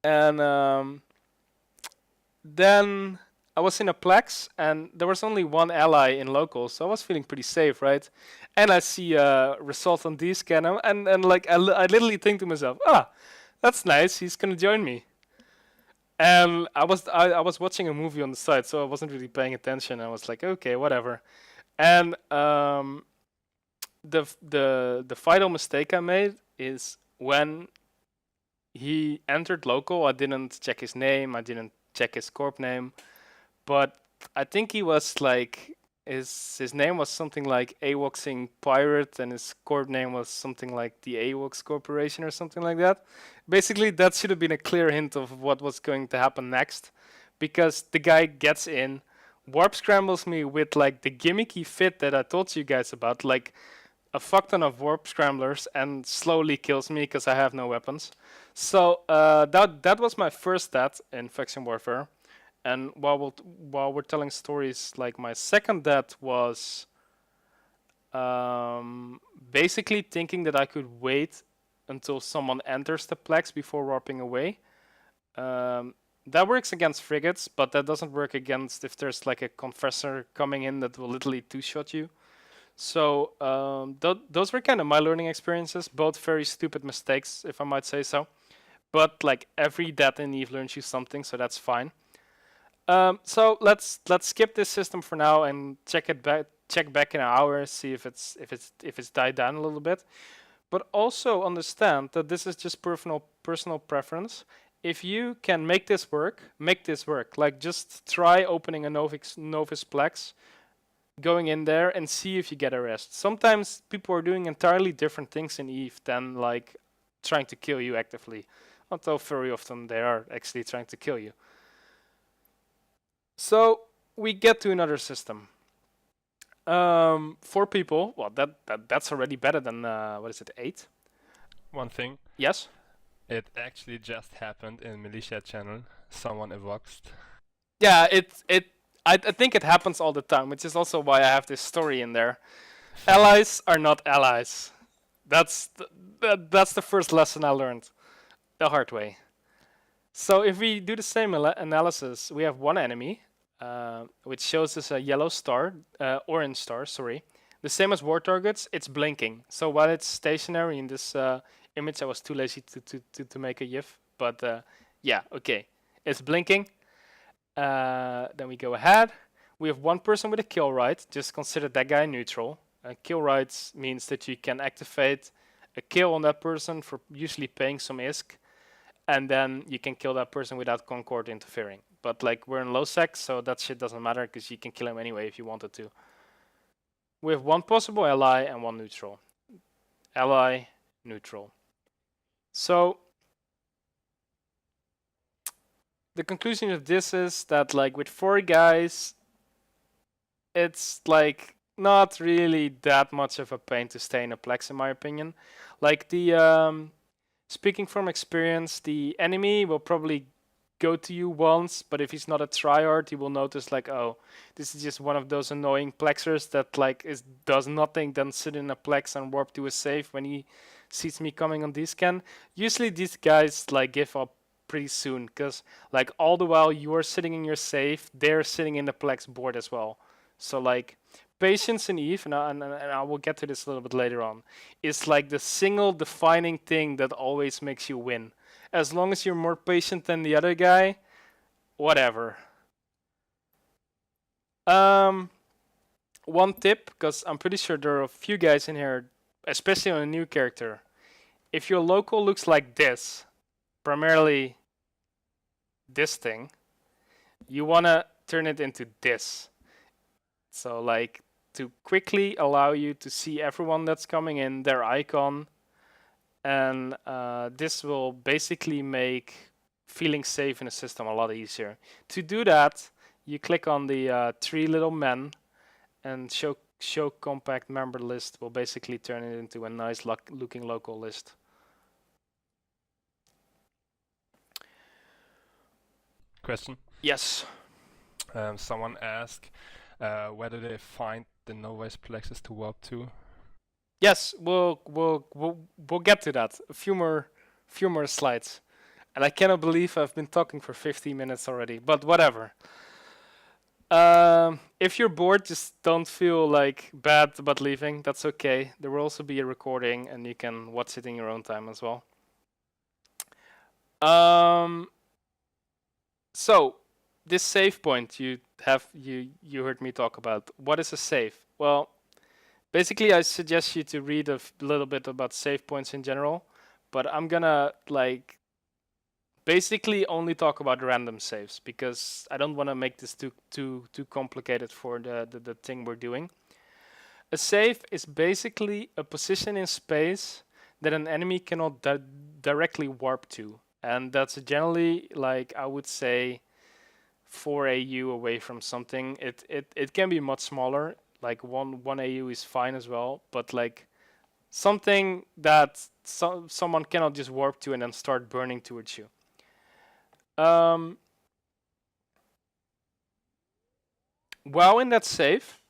And then I was in a plex, and there was only 1 ally in local, so I was feeling pretty safe, right? And I see a result on D-scan, and like I literally think to myself, that's nice. He's gonna join me. And I was watching a movie on the side, so I wasn't really paying attention. I was like, okay, whatever. And the final mistake I made is when he entered local. I didn't check his name. I didn't check his corp name, but I think he was like his name was something like Awoxing Pirate, and his corp name was something like the Awox Corporation or something like that. Basically, that should have been a clear hint of what was going to happen next, because the guy gets in, warp scrambles me with like the gimmicky fit that I told you guys about, like a fuck ton of warp scramblers, and slowly kills me because I have no weapons. So that was my first death in Faction Warfare. And while we're telling stories, like my second death was basically thinking that I could wait until someone enters the plex before warping away. That works against frigates, but that doesn't work against if there's like a confessor coming in that will literally two-shot you. So those were kind of my learning experiences, both very stupid mistakes, if I might say so. But like every death in Eve learns you something, so that's fine. So let's skip this system for now and check back in an hour, see if it's died down a little bit. But also understand that this is just personal preference. If you can make this work, make this work. Like just try opening a Novice Plex, going in there and see if you get a rest. Sometimes people are doing entirely different things in Eve than like trying to kill you actively. Although very often they are actually trying to kill you. So we get to another system. 4 people. Well, that's already better than what is it, 8? One thing. Yes. It actually just happened in Militia channel. Someone evoxed. Yeah, I think it happens all the time, which is also why I have this story in there. Allies are not allies. That's the first lesson I learned the hard way. So if we do the same analysis, we have 1 enemy, which shows us a yellow star, orange star, sorry. The same as war targets, it's blinking. So while it's stationary in this image, I was too lazy to make a GIF. But yeah, okay. It's blinking. Then we go ahead. We have 1 person with a kill right. Just consider that guy neutral. Kill rights means that you can activate a kill on that person for usually paying some ISK. And then you can kill that person without Concord interfering. But like we're in low sec, so that shit doesn't matter because you can kill him anyway if you wanted to. We have 1 possible ally and 1 neutral. Ally, neutral. So the conclusion of this is that like with 4 guys, it's like not really that much of a pain to stay in a plex in my opinion. Like the speaking from experience, the enemy will probably go to you once, but if he's not a tryhard, he will notice like, oh, this is just one of those annoying plexers that like does nothing than sit in a plex and warp to a safe when he sees me coming on D-scan. Usually these guys like give up pretty soon, because like all the while you are sitting in your safe, they're sitting in the plex board as well. So like patience in Eve, and I will get to this a little bit later on, is like the single defining thing that always makes you win. As long as you're more patient than the other guy, whatever. One tip, because I'm pretty sure there are a few guys in here, especially on a new character. if your local looks like this, primarily this thing, you want to turn it into this. So like to quickly allow you to see everyone that's coming in, their icon, and this will basically make feeling safe in the system a lot easier. To do that, you click on the 3 little men, and show compact member list will basically turn it into a nice looking local list. Question. Yes. Someone asked where do they find the no-waste plexes to warp to? Yes, we'll get to that. A few more slides. And I cannot believe I've been talking for 15 minutes already, but whatever. If you're bored, just don't feel like bad about leaving. That's okay. There will also be a recording, and you can watch it in your own time as well. So this save point you heard me talk about. What is a save? Well, basically I suggest you to read a little bit about save points in general, but I'm gonna like basically only talk about random saves because I don't want to make this too complicated for the thing we're doing. A save is basically a position in space that an enemy cannot directly warp to, and that's generally, like, I would say 4 AU away from something. It can be much smaller, like 1 AU is fine as well, but like something that someone cannot just warp to and then start burning towards you. While in that save,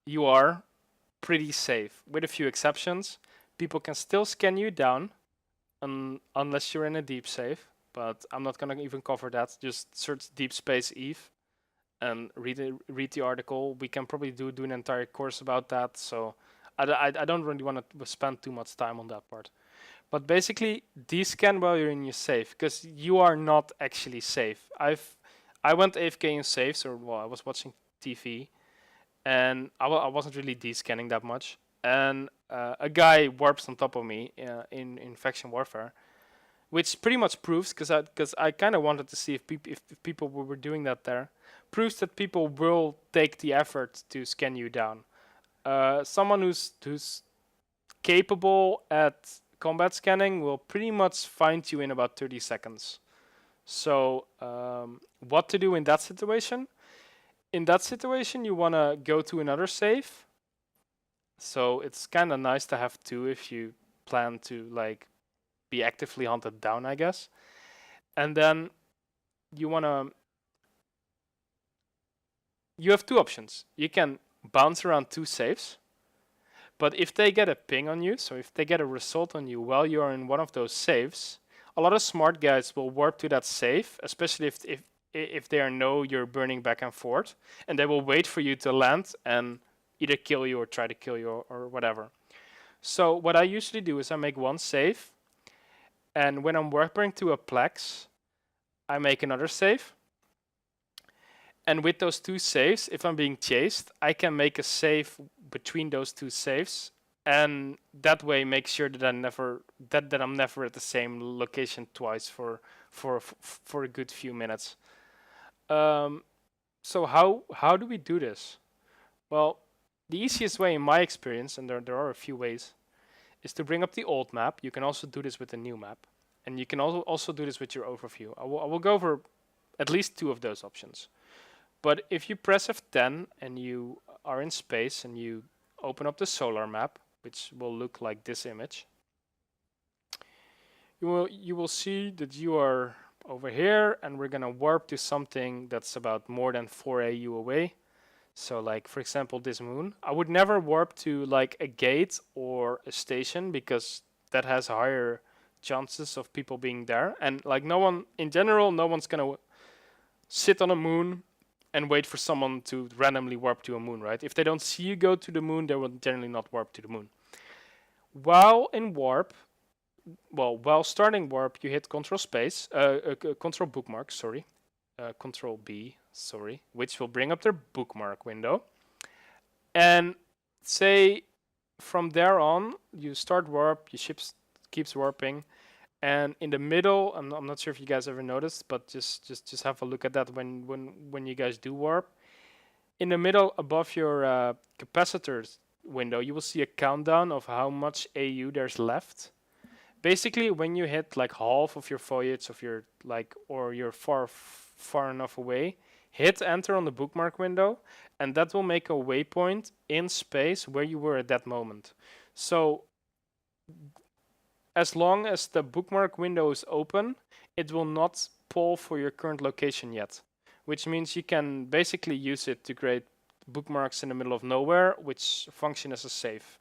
you are pretty safe, with a few exceptions. People can still scan you down, unless you're in a deep save, but I'm not gonna even cover that. Just search Deep Space Eve and read the article. We can probably do an entire course about that, so I don't really want to spend too much time on that part. But basically, descan while you're in your save, because you are not actually safe. I went AFK in saves, or well, I was watching TV, and I wasn't really descanning that much. And a guy warps on top of me in Faction Warfare, which pretty much proves, because I kind of wanted to see if people were doing that there, proves that people will take the effort to scan you down. Someone who's capable at combat scanning will pretty much find you in about 30 seconds. So what to do in that situation? In that situation, you want to go to another save. So it's kind of nice to have 2 if you plan to like be actively hunted down, I guess. And then you have 2 options. You can bounce around 2 saves, but if they get a ping on you, so if they get a result on you while you're in one of those saves, a lot of smart guys will warp to that save, especially if they know you're burning back and forth, and they will wait for you to land and either kill you or try to kill you or whatever. So what I usually do is I make 1 save, and when I'm warping to a plex, I make another save. And with those 2 saves, if I'm being chased, I can make a save between those 2 saves, and that way make sure that I'm never at the same location twice for a good few minutes. So how do we do this? Well, the easiest way in my experience, and there are a few ways, is to bring up the old map. You can also do this with the new map, and you can also do this with your overview. I will go over at least 2 of those options. But if you press F10 and you are in space and you open up the solar map, which will look like this image, you will see that you are over here, and we're gonna warp to something that's about more than 4 AU away. So like, for example, this moon. I would never warp to like a gate or a station because that has higher chances of people being there. And like no one's gonna sit on a moon and wait for someone to randomly warp to a moon, right? If they don't see you go to the moon, they will generally not warp to the moon. While starting warp, you hit Control bookmark, Control B, which will bring up their bookmark window. And say from there on, you start warp, your ship keeps warping. And in the middle, I'm not sure if you guys ever noticed, but just have a look at that when you guys do warp. In the middle, above your capacitors window, you will see a countdown of how much AU there's left. Basically, when you hit like half of your foliage of your or you're far enough away, hit enter on the bookmark window, and that will make a waypoint in space where you were at that moment. So as long as the bookmark window is open, it will not poll for your current location yet, which means you can basically use it to create bookmarks in the middle of nowhere, which function as a save.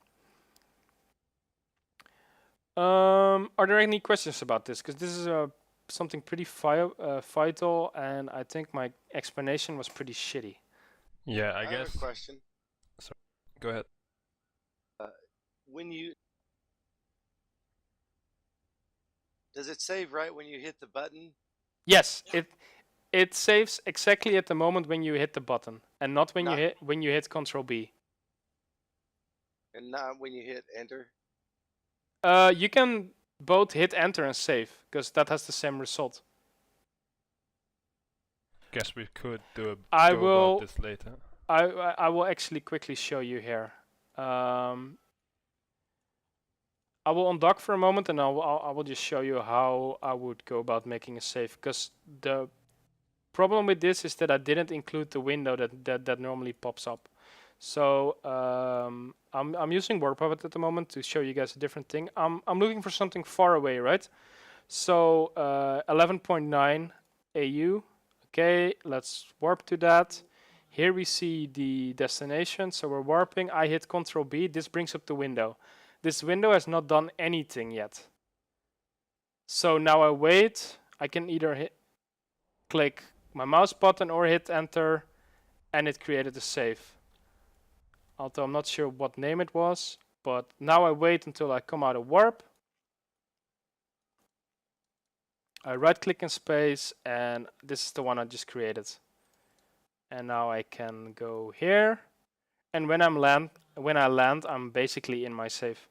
Are there any questions about this? Because this is something pretty vital, and I think my explanation was pretty shitty. Yeah, I have guess. a question. Sorry, go ahead. When you does it save right when you hit the button? Yes, it saves exactly at the moment when you hit the button, and not when you hit Control B. And not when you hit enter? You can both hit enter and save, because that has the same result. Guess we could go about this later. I will actually quickly show you here. I will undock for a moment, and I will just show you how I would go about making a save. Because the problem with this is that I didn't include the window that normally pops up. So I'm using Warp Puppet at the moment to show you guys a different thing. I'm looking for something far away, right? So 11.9 AU. Okay, let's warp to that. Here we see the destination, so we're warping. I hit Control B. This brings up the window. This window has not done anything yet. So now I wait. I can either click my mouse button or hit enter, and it created a save. Although I'm not sure what name it was, but now I wait until I come out of warp. I right click in space, and this is the one I just created. And now I can go here, and when I land, I'm basically in my save.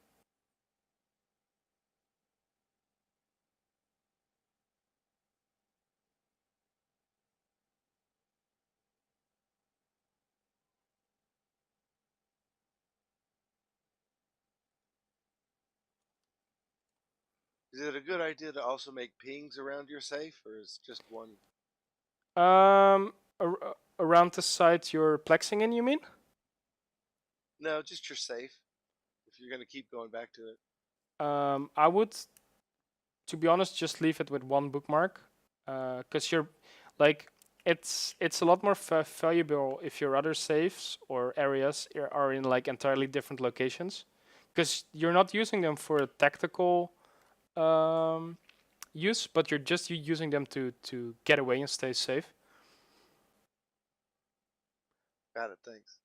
Is it a good idea to also make pings around your safe, or is just one? Around the site you're plexing in, you mean? No, just your safe. If you're going to keep going back to it. I would, to be honest, just leave it with one bookmark, because you're like it's a lot more valuable if your other saves or areas are in like entirely different locations, because you're not using them for a tactical use, but you're just using them to get away and stay safe. Got it, thanks.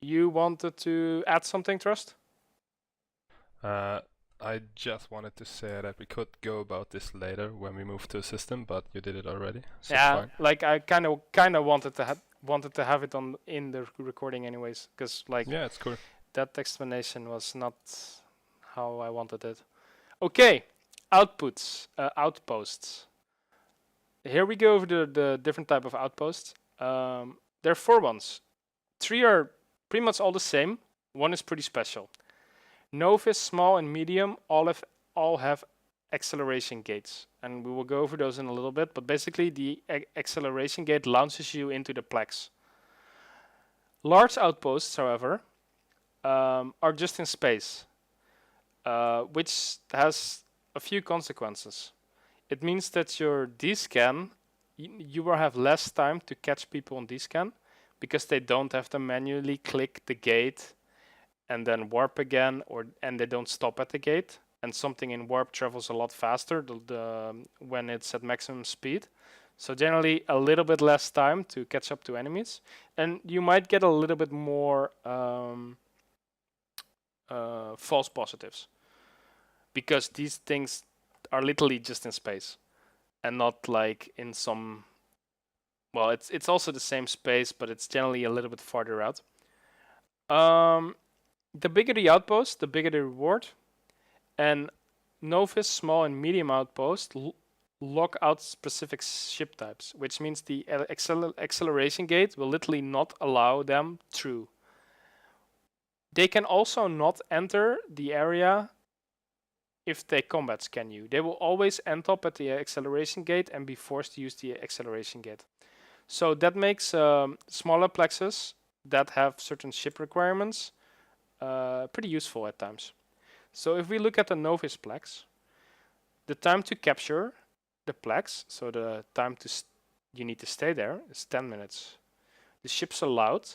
You wanted to add something, Trust? I just wanted to say that we could go about this later when we move to a system, but you did it already. So Yeah, fine. like I kind of wanted to have it in the recording anyways, because like yeah, it's cool. That explanation was not how I wanted it. Okay, outputs, outposts. Here we go over the different type of outposts. There are 4 ones. 3 are pretty much all the same. 1 is pretty special. Novice, small, and medium all have acceleration gates, and we will go over those in a little bit. But basically, the acceleration gate launches you into the plex. Large outposts, however, are just in space, which has a few consequences. It means that your D-scan, you will have less time to catch people on D-scan, because they don't have to manually click the gate and then warp again, and they don't stop at the gate. And something in warp travels a lot faster when it's at maximum speed. So generally a little bit less time to catch up to enemies. And you might get a little bit more false positives, because these things are literally just in space and not like in some... Well, it's also the same space, but it's generally a little bit farther out. The bigger the outpost, the bigger the reward. And novice, small, and medium outpost lock out specific ship types, which means the acceleration gate will literally not allow them through. They can also not enter the area if they combat scan you. They will always end up at the acceleration gate and be forced to use the acceleration gate. So that makes smaller plexes that have certain ship requirements pretty useful at times. So if we look at the novice plex, the time to capture the plex, so the time you need to stay there, is 10 minutes. The ships allowed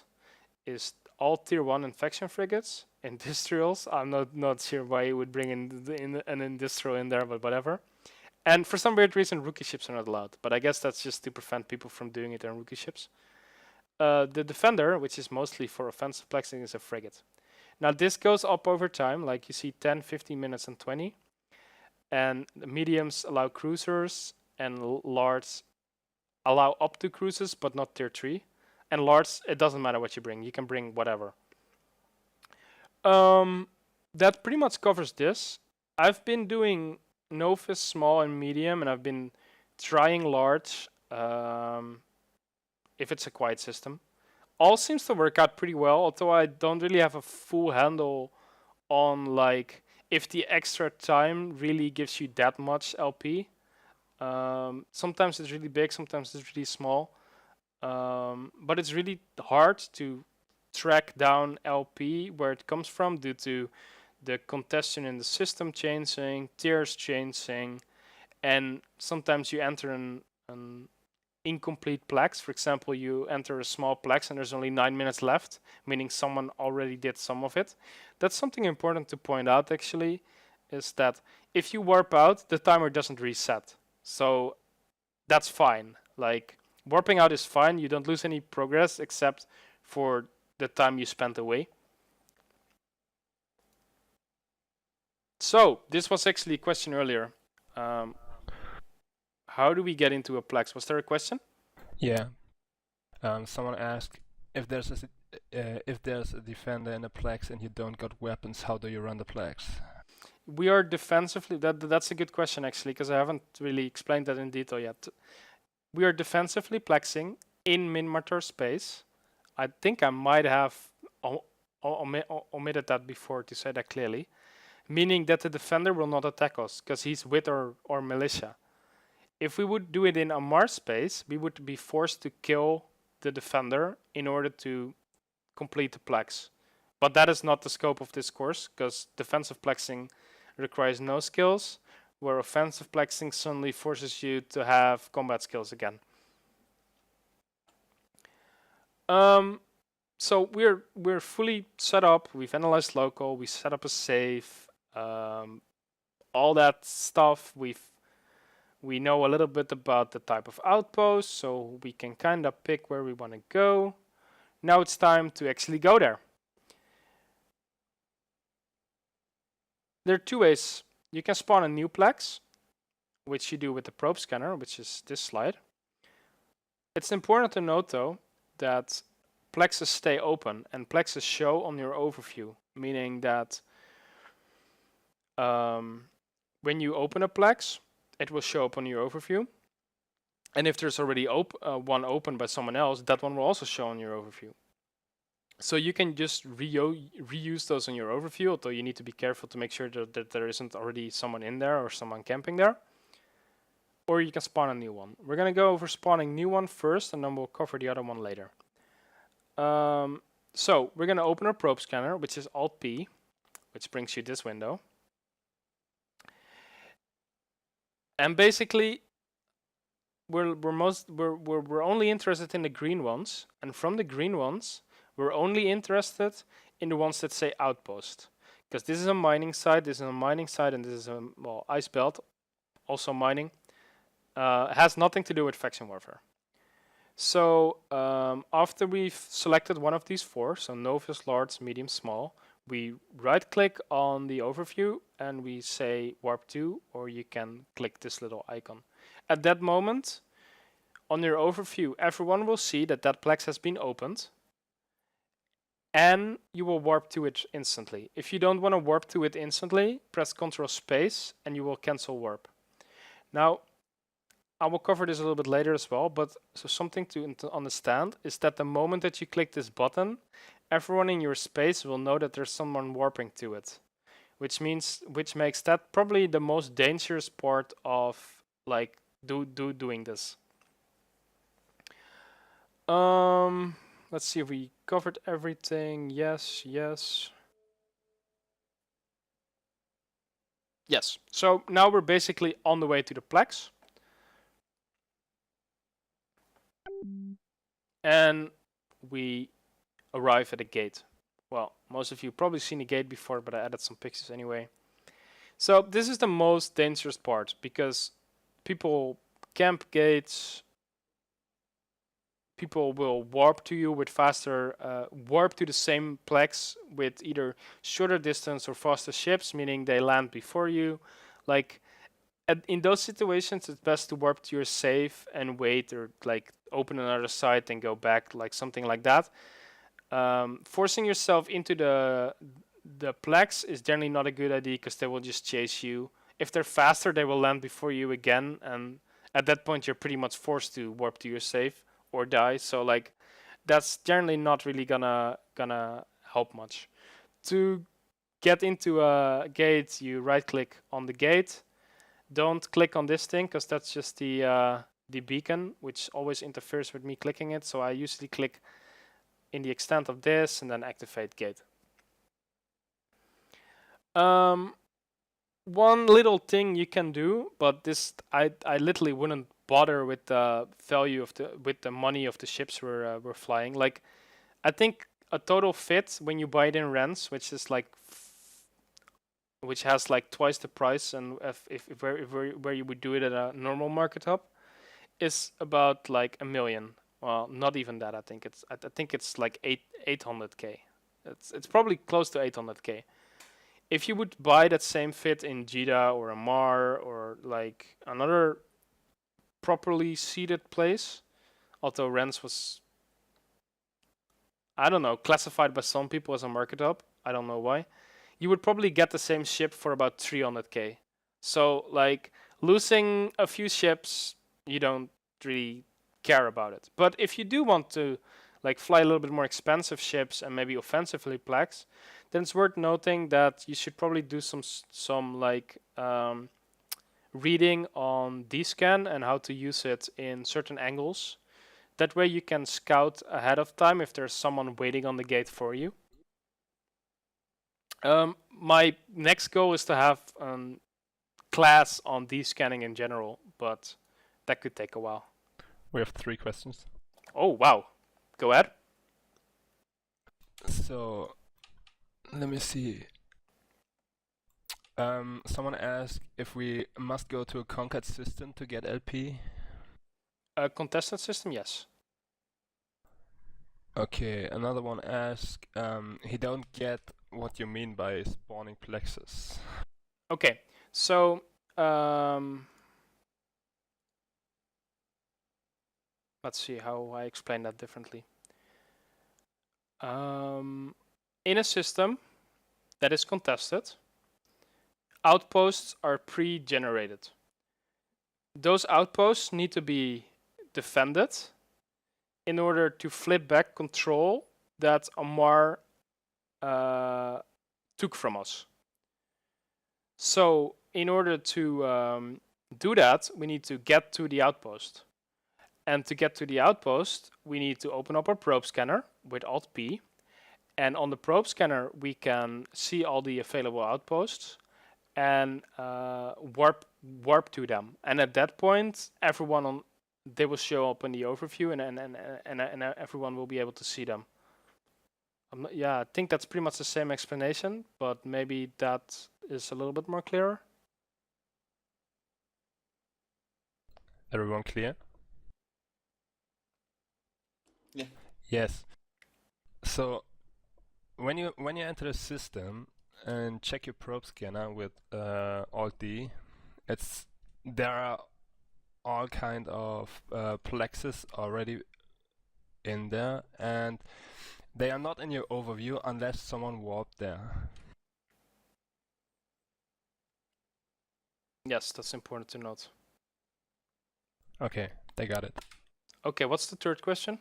is all tier 1 and faction frigates, industrials. I'm not sure why you would bring in an industrial in there, but whatever. And for some weird reason, rookie ships are not allowed. But I guess that's just to prevent people from doing it on rookie ships. The defender, which is mostly for offensive plexing, is a frigate. Now this goes up over time, like you see 10, 15 minutes, and 20. And the mediums allow cruisers, and large allow up to cruisers, but not tier 3. And large, it doesn't matter what you bring. You can bring whatever. That pretty much covers this. I've been doing novice, small, and medium, and I've been trying large if it's a quiet system. All seems to work out pretty well, although I don't really have a full handle on like if the extra time really gives you that much LP. Sometimes it's really big, sometimes it's really small. But it's really hard to track down LP where it comes from due to the congestion in the system changing, tiers changing, and sometimes you enter an incomplete plex. For example, you enter a small plex and there's only 9 minutes left, meaning someone already did some of it. That's something important to point out actually, is that if you warp out, the timer doesn't reset. So that's fine. Like, warping out is fine. You don't lose any progress except for the time you spent away. So this was actually a question earlier. How do we get into a plex? Was there a question? Yeah. Someone asked if there's a defender in a plex and you don't got weapons, how do you run the plex? We are defensively. That's a good question actually, because I haven't really explained that in detail yet. We are defensively plexing in min-matter space. I think I might have omitted that before to say that clearly. Meaning that the defender will not attack us, because he's with our militia. If we would do it in a Mars space, we would be forced to kill the defender in order to complete the plex. But that is not the scope of this course, because defensive plexing requires no skills, where offensive plexing suddenly forces you to have combat skills again. So we're fully set up. We've analyzed local. We set up a safe. All that stuff. We know a little bit about the type of outpost, so we can kind of pick where we want to go. Now it's time to actually go there. There are two ways. You can spawn a new plex, which you do with the probe scanner, which is this slide. It's important to note, though, that plexes stay open and plexes show on your overview, meaning that when you open a plex, it will show up on your overview. And if there's already one open by someone else, that one will also show on your overview. So you can just reuse those on your overview, although you need to be careful to make sure that there isn't already someone in there or someone camping there. Or you can spawn a new one. We're going to go over spawning new one first, and then we'll cover the other one later. So we're going to open our probe scanner, which is Alt-P, which brings you this window. And basically, we're only interested in the green ones, and from the green ones, we're only interested in the ones that say Outpost, because this is a mining site, this is a mining site, and this is a ice belt, also mining. It has nothing to do with faction warfare. So after we've selected one of these four, so novice, large, medium, small, we right-click on the overview and we say warp to, or you can click this little icon. At that moment, on your overview, everyone will see that that plex has been opened. and you will warp to it instantly. If you don't want to warp to it instantly, press Ctrl space and you will cancel warp. Now, I will cover this a little bit later as well, but so something to understand is that the moment that you click this button, everyone in your space will know that there's someone warping to it, which makes that probably the most dangerous part of like doing this. Let's see if we covered everything. Yes. So now we're basically on the way to the plex. And we arrive at a gate. Well, most of you probably seen a gate before, but I added some pictures anyway. So this is the most dangerous part because people camp gates. People will warp to you with faster, warp to the same plex with either shorter distance or faster ships, meaning they land before you. Like, in those situations, it's best to warp to your safe and wait, or like open another site and go back, like something like that. Forcing yourself into the plex is generally not a good idea because they will just chase you. If they're faster, they will land before you again, and at that point, you're pretty much forced to warp to your safe or die. So like, that's generally not really gonna help much. To get into a gate, you right-click on the gate. Don't click on this thing because that's just the beacon, which always interferes with me clicking it. So I usually click in the extent of this and then activate gate. One little thing you can do, but this I literally wouldn't bother with the value of the money of the ships we're flying. Like, I think a total fit when you buy it in rents, which is like which has like twice the price, and if where you would do it at a normal market hub, is about like 1 million. Well, not even that. I think it's like 800k. It's probably close to 800k. If you would buy that same fit in Jeddah or Amar or like another properly seated place, although Rens was, I don't know, classified by some people as a market hub. I don't know why. You would probably get the same ship for about 300k. So like, losing a few ships, you don't really care about it. But if you do want to like fly a little bit more expensive ships and maybe offensively plex, then it's worth noting that you should probably do some like reading on D-scan and how to use it in certain angles. That way you can scout ahead of time if there's someone waiting on the gate for you. My next goal is to have class on D-scanning in general, but that could take a while. We have 3 questions. Oh, wow. Go ahead. So, let me see. Someone asked if we must go to a conquered system to get LP. A contested system, yes. Okay, another one asked, he don't get what you mean by spawning plexes. Okay, so let's see how I explain that differently. In a system that is contested, outposts are pre-generated. Those outposts need to be defended in order to flip back control that Amar took from us. So in order to do that, we need to get to the outpost. And to get to the outpost, we need to open up our probe scanner with Alt-P. And on the probe scanner, we can see all the available outposts and warp to them. And at that point, they will show up in the overview, and everyone will be able to see them. I think that's pretty much the same explanation, but maybe that is a little bit more clearer. Everyone clear? Yeah. Yes. So when you enter the system and check your probe scanner with Alt-D, there are all kind of plexes already in there, and They are not in your overview unless someone warped there. Yes, that's important to note. Okay, they got it. Okay, what's the third question?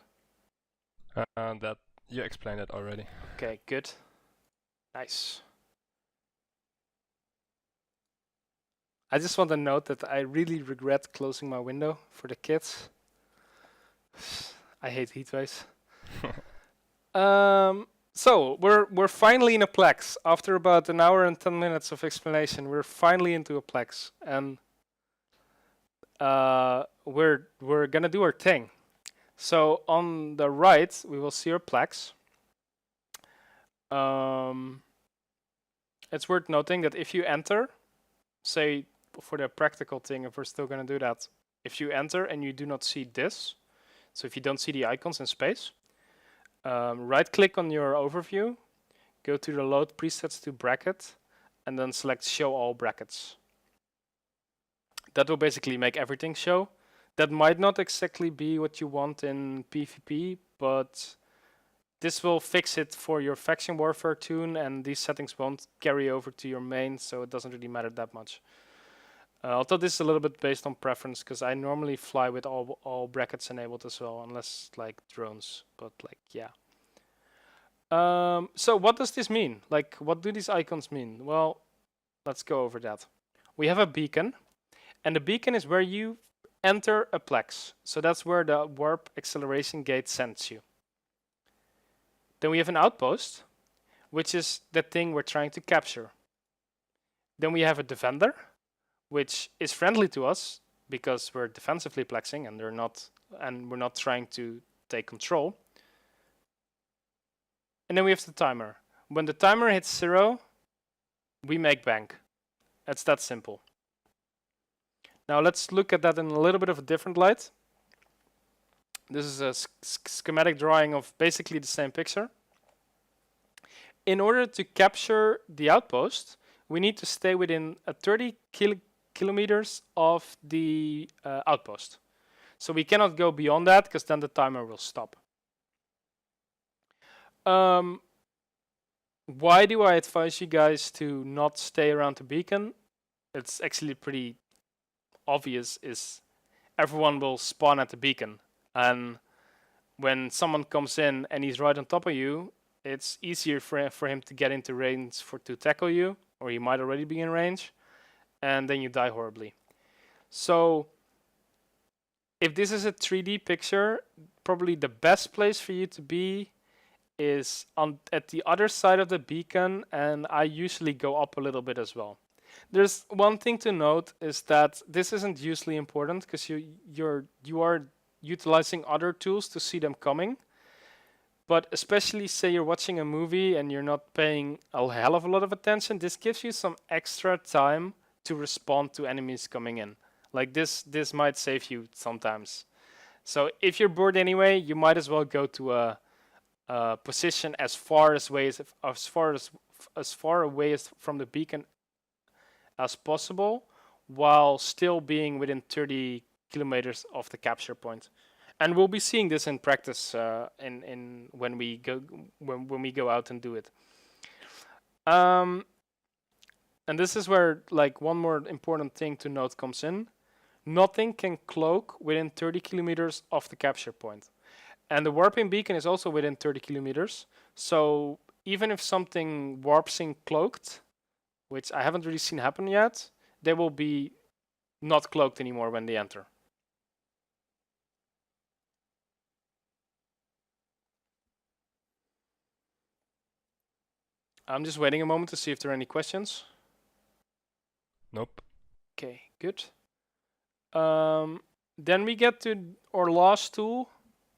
That you explained it already. Okay, good. Nice. I just want to note that I really regret closing my window for the kids. I hate heat waves. So we're finally in a plex. After about an hour and 10 minutes of explanation, we're finally into a plex, and we're gonna do our thing. So on the right, we will see our plex. It's worth noting that if you enter, say for the practical thing, if we're still gonna do that, if you enter and you do not see this, so if you don't see the icons in space, right click on your overview, go to the load presets to bracket, and then select show all brackets. That will basically make everything show. That might not exactly be what you want in PvP, but this will fix it for your Faction Warfare tune, and these settings won't carry over to your main, so it doesn't really matter that much. Although this is a little bit based on preference, because I normally fly with all brackets enabled as well, unless like drones, but like, yeah. So what does this mean? Like, what do these icons mean? Well, let's go over that. We have a beacon, and the beacon is where you enter a plex. So that's where the warp acceleration gate sends you. Then we have an outpost, which is the thing we're trying to capture. Then we have a defender, which is friendly to us because we're defensively plexing and we're not trying to take control. And then we have the timer. When the timer hits 0, we make bank. It's that simple. Now let's look at that in a little bit of a different light. This is a schematic drawing of basically the same picture. In order to capture the outpost, we need to stay within 30 kilometers of the outpost. So we cannot go beyond that, because then the timer will stop. Why do I advise you guys to not stay around the beacon? It's actually pretty obvious, is everyone will spawn at the beacon. And when someone comes in and he's right on top of you, it's easier for him to get into range to tackle you, or he might already be in range, and then you die horribly. So if this is a 3D picture, probably the best place for you to be is at the other side of the beacon, and I usually go up a little bit as well. There's one thing to note, is that this isn't usually important, because you are utilizing other tools to see them coming. But especially say you're watching a movie and you're not paying a hell of a lot of attention, this gives you some extra time to respond to enemies coming in. Like this might save you sometimes. So if you're bored anyway, you might as well go to a position as far away as from the beacon as possible, while still being within 30 kilometers of the capture point. And we'll be seeing this in practice when we go out and do it. And this is where like one more important thing to note comes in. Nothing can cloak within 30 kilometers of the capture point. And the warping beacon is also within 30 kilometers. So even if something warps in cloaked, which I haven't really seen happen yet, they will be not cloaked anymore when they enter. I'm just waiting a moment to see if there are any questions. Nope. Okay, good. Then we get to our last tool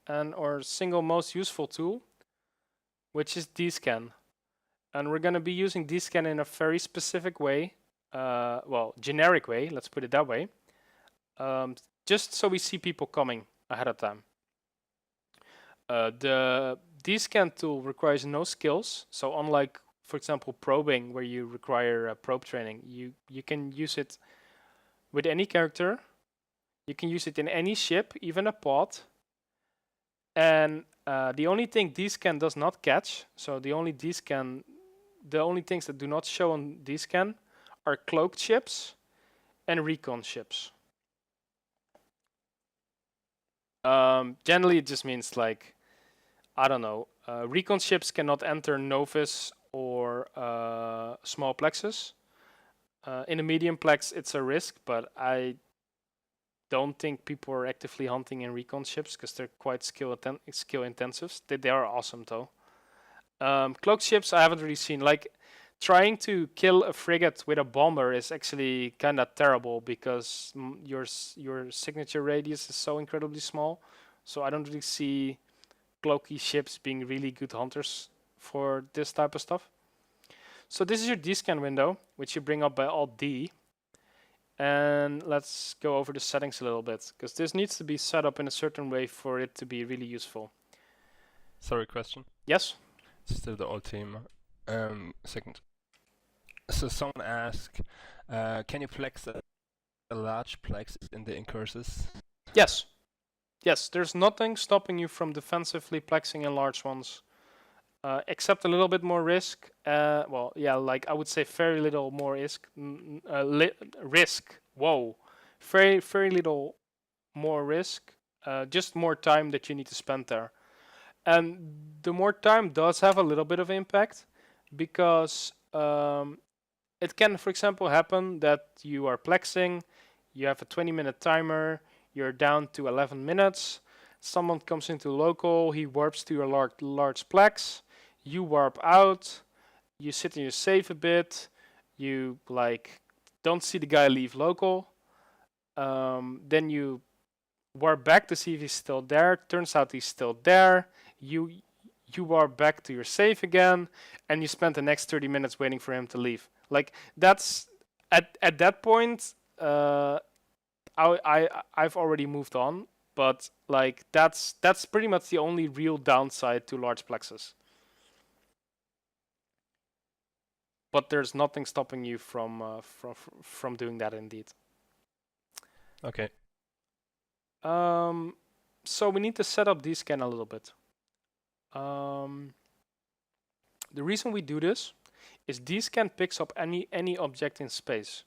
and our single most useful tool, which is dscan. And we're going to be using dscan in a very specific way, well, generic way, let's put it that way, just so we see people coming ahead of time. The dscan tool requires no skills, so unlike, for example, probing, where you require probe training, you can use it with any character. You can use it in any ship, even a pod. And The only thing D-scan does not catch, so the only things that do not show on D-scan are cloaked ships and recon ships. Generally, it just means like, I don't know, recon ships cannot enter novice or small plexes. In a medium plex, it's a risk, but I don't think people are actively hunting in recon ships because they're quite skill intensive. They are awesome though. Cloaked ships I haven't really seen. Like trying to kill a frigate with a bomber is actually kind of terrible because your signature radius is so incredibly small. So I don't really see cloaky ships being really good hunters for this type of stuff. So this is your D-scan window, which you bring up by Alt D. And let's go over the settings a little bit, because this needs to be set up in a certain way for it to be really useful. Sorry, question. Yes? Still the old team. Second. So someone asked, can you plex a large plex in the incursus? Yes. Yes, there's nothing stopping you from defensively plexing in large ones. Except a little bit more risk. Well, yeah, like I would say very little more risk. Risk. Whoa. Very little more risk. Just more time that you need to spend there. And the more time does have a little bit of impact because it can, for example, happen that you are plexing, you have a 20-minute timer, you're down to 11 minutes, someone comes into local, he warps to your large plex, you warp out, you sit in your safe a bit, you like don't see the guy leave local, then you warp back to see if he's still there, turns out he's still there, you warp back to your safe again, and you spend the next 30 minutes waiting for him to leave. Like that's at that point, I've already moved on, but like that's pretty much the only real downside to large plexes. But there's nothing stopping you from doing that indeed. Okay. So we need to set up D-scan a little bit. The reason we do this is D-scan picks up any object in space,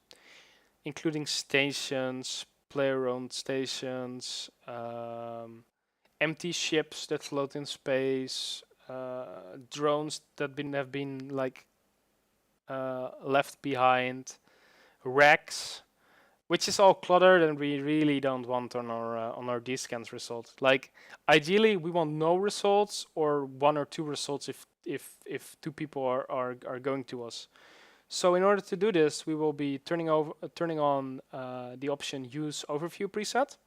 including stations, player-owned stations, empty ships that float in space, drones that have been like left behind, wrecks, which is all cluttered, and we really don't want on our D-scans result. Like ideally, we want no results or 1 or 2 results if 2 people are going to us. So in order to do this, we will be turning on the option Use Overview preset,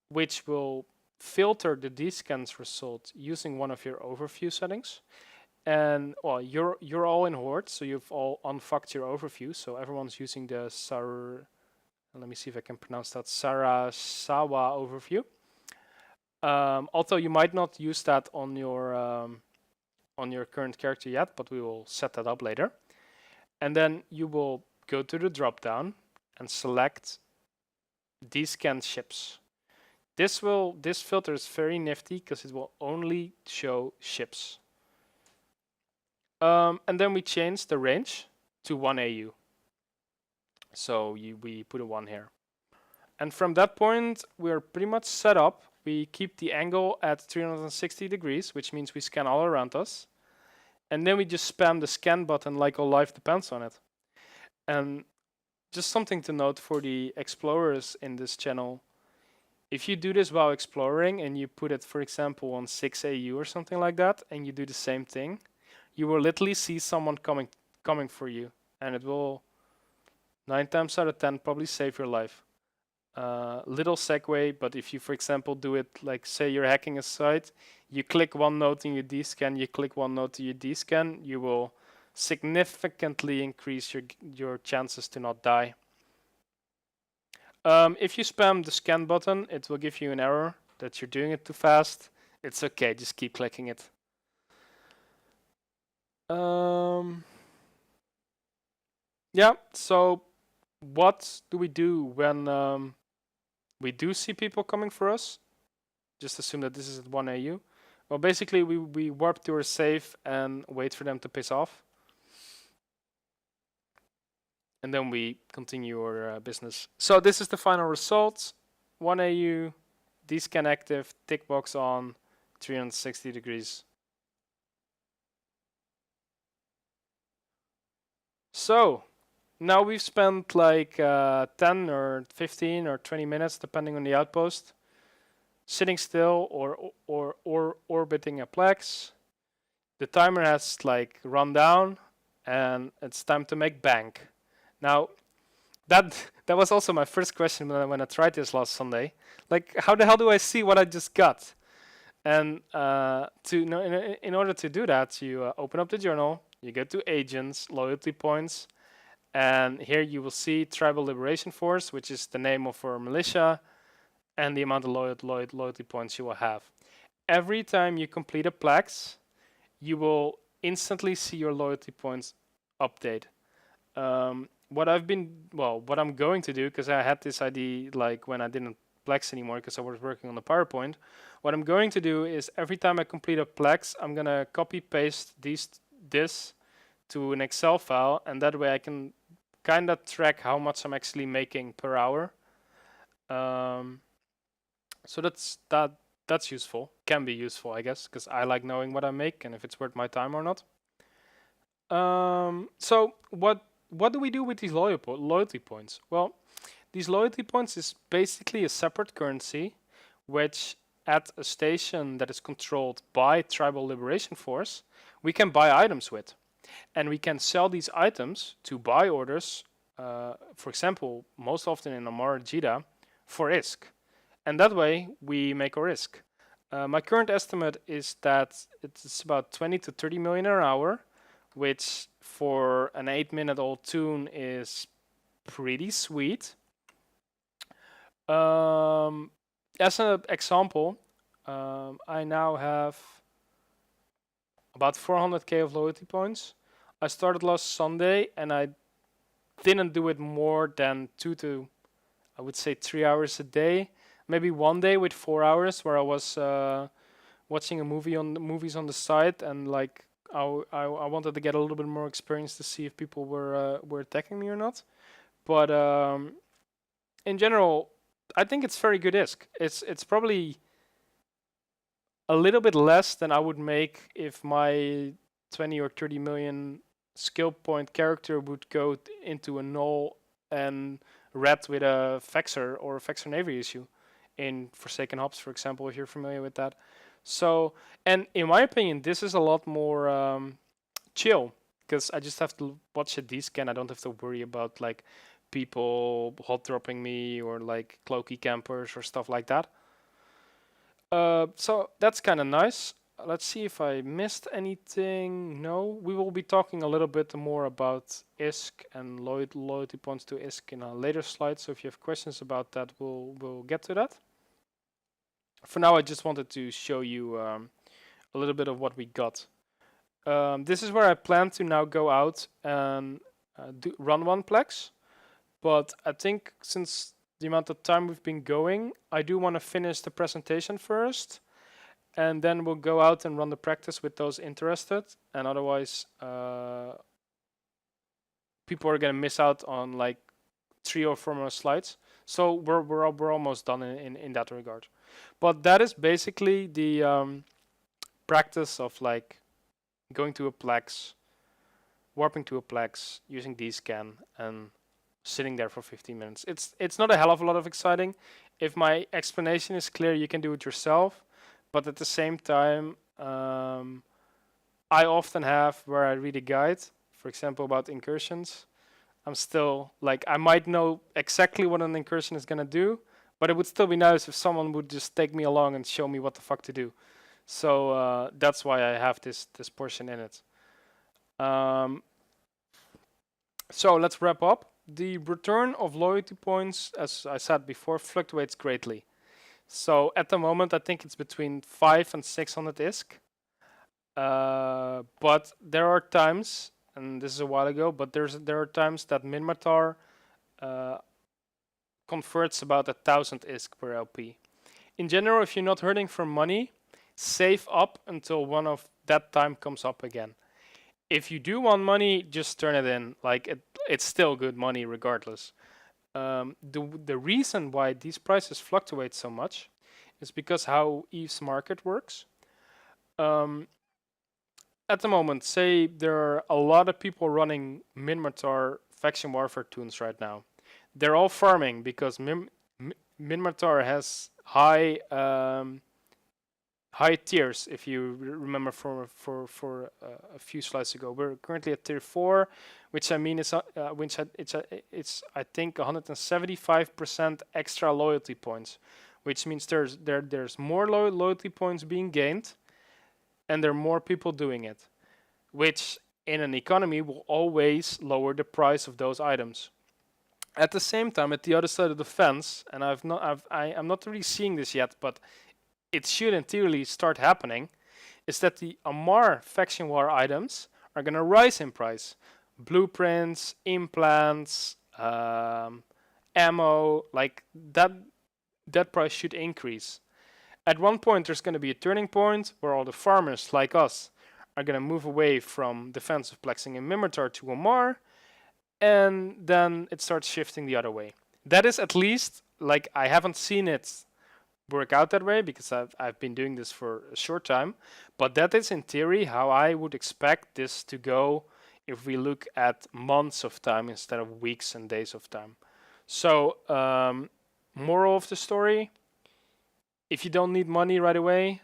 which will filter the D-scans result using one of your overview settings. And well, you're all in Horde, so you've all unfucked your overview. So everyone's using the let me see if I can pronounce that, Sarasawa overview. Although you might not use that on your current character yet, but we will set that up later. And then you will go to the drop-down and select D-scan ships. This filter is very nifty because it will only show ships. And then we change the range to 1 AU. So we put a 1 here. And from that point, we're pretty much set up. We keep the angle at 360 degrees, which means we scan all around us. And then we just spam the scan button like all life depends on it. And just something to note for the explorers in this channel. If you do this while exploring and you put it, for example, on 6 AU or something like that, and you do the same thing, you will literally see someone coming for you. And it will, 9 times out of 10, probably save your life. Little segue, but if you, for example, do it like, say you're hacking a site, you click one node in your D-scan, you click one node to your D-scan, you will significantly increase your chances to not die. If you spam the scan button, it will give you an error that you're doing it too fast. It's okay, just keep clicking it. Yeah, so what do we do when we do see people coming for us? Just assume that this is at 1 AU. Well, basically we warp to our safe and wait for them to piss off. And then we continue our business. So this is the final result. 1 AU, D-scan active, tick box on, 360 degrees. So now we've spent like 10 or 15 or 20 minutes, depending on the outpost, sitting still or orbiting a plex. The timer has like run down, and it's time to make bank. Now, that was also my first question when I tried this last Sunday. Like, how the hell do I see what I just got? And in order to do that, you open up the journal, you go to agents, loyalty points, and here you will see Tribal Liberation Force, which is the name of our militia, and the amount of loyalty points you will have. Every time you complete a plex, you will instantly see your loyalty points update. What I'm going to do, because I had this idea like when I didn't plex anymore because I was working on the PowerPoint. What I'm going to do is every time I complete a plex, I'm gonna copy paste this to an Excel file, and that way I can kind of track how much I'm actually making per hour. So that's useful. Can be useful, I guess, because I like knowing what I make and if it's worth my time or not. So what do we do with these loyalty points? Well, these loyalty points is basically a separate currency, which at a station that is controlled by Tribal Liberation Force, we can buy items with. And we can sell these items to buy orders, for example, most often in Amara Jita, for ISK. And that way, we make our ISK. My current estimate is that it's about 20 to 30 million an hour, which for an 8-minute-old tune is pretty sweet. As an example, I now have about 400k of loyalty points. I started last Sunday and I didn't do it more than 2 to, I would say, 3 hours a day. Maybe one day with 4 hours where I was watching movies on the side, and like I wanted to get a little bit more experience to see if people were attacking me or not. But in general, I think it's very good ISK. It's probably a little bit less than I would make if my 20 or 30 million skill point character would go into a null and red with a Vexor or a Vexor Navy issue in Forsaken Hops, for example, if you're familiar with that. So, and in my opinion, this is a lot more chill, because I just have to watch a D-scan. I don't have to worry about like people hot dropping me or like cloaky campers or stuff like that. So that's kind of nice. Let's see if I missed anything. No, we will be talking a little bit more about ISK and loyalty points to ISK in a later slide. So if you have questions about that, we'll get to that. For now, I just wanted to show you a little bit of what we got. This is where I plan to now go out and run one plex. But I think since the amount of time we've been going, I do want to finish the presentation first. And then we'll go out and run the practice with those interested. And otherwise, people are going to miss out on like 3 or 4 more slides. So we're almost done in that regard. But that is basically the practice of like going to a plex, warping to a plex, using D-scan, and sitting there for 15 minutes. It's not a hell of a lot of exciting. If my explanation is clear, you can do it yourself. But at the same time, I often have where I read a guide, for example, about incursions. I'm still like, I might know exactly what an incursion is going to do, but it would still be nice if someone would just take me along and show me what the fuck to do. So that's why I have this portion in it. So let's wrap up. The return of loyalty points, as I said before, fluctuates greatly. So at the moment, I think it's between 500 and 600 ISK. But there are times, and this is a while ago, but there are times that Minmatar converts about 1,000 ISK per LP. In general, if you're not hurting for money, save up until one of that time comes up again. If you do want money, just turn it in. Like it's still good money regardless. The reason why these prices fluctuate so much is because how EVE's market works. At the moment, say there are a lot of people running Minmatar Faction Warfare tunes right now. They're all farming because Minmatar has high high tiers. If you remember for a few slides ago, we're currently at tier 4, which I mean is it's I think 175% extra loyalty points, which means there's more loyalty points being gained, and there are more people doing it, which in an economy will always lower the price of those items. At the same time, at the other side of the fence, and I'm not really seeing this yet, but it should in theory start happening, is that the Amarr faction war items are going to rise in price. Blueprints, implants, ammo, like that price should increase. At one point, there's going to be a turning point where all the farmers like us are going to move away from defensive plexing and Minmatar to Amarr, and then it starts shifting the other way. That is at least, like, I haven't seen it work out that way because I've been doing this for a short time, but that is in theory how I would expect this to go if we look at months of time instead of weeks and days of time. So moral of the story, if you don't need money right away,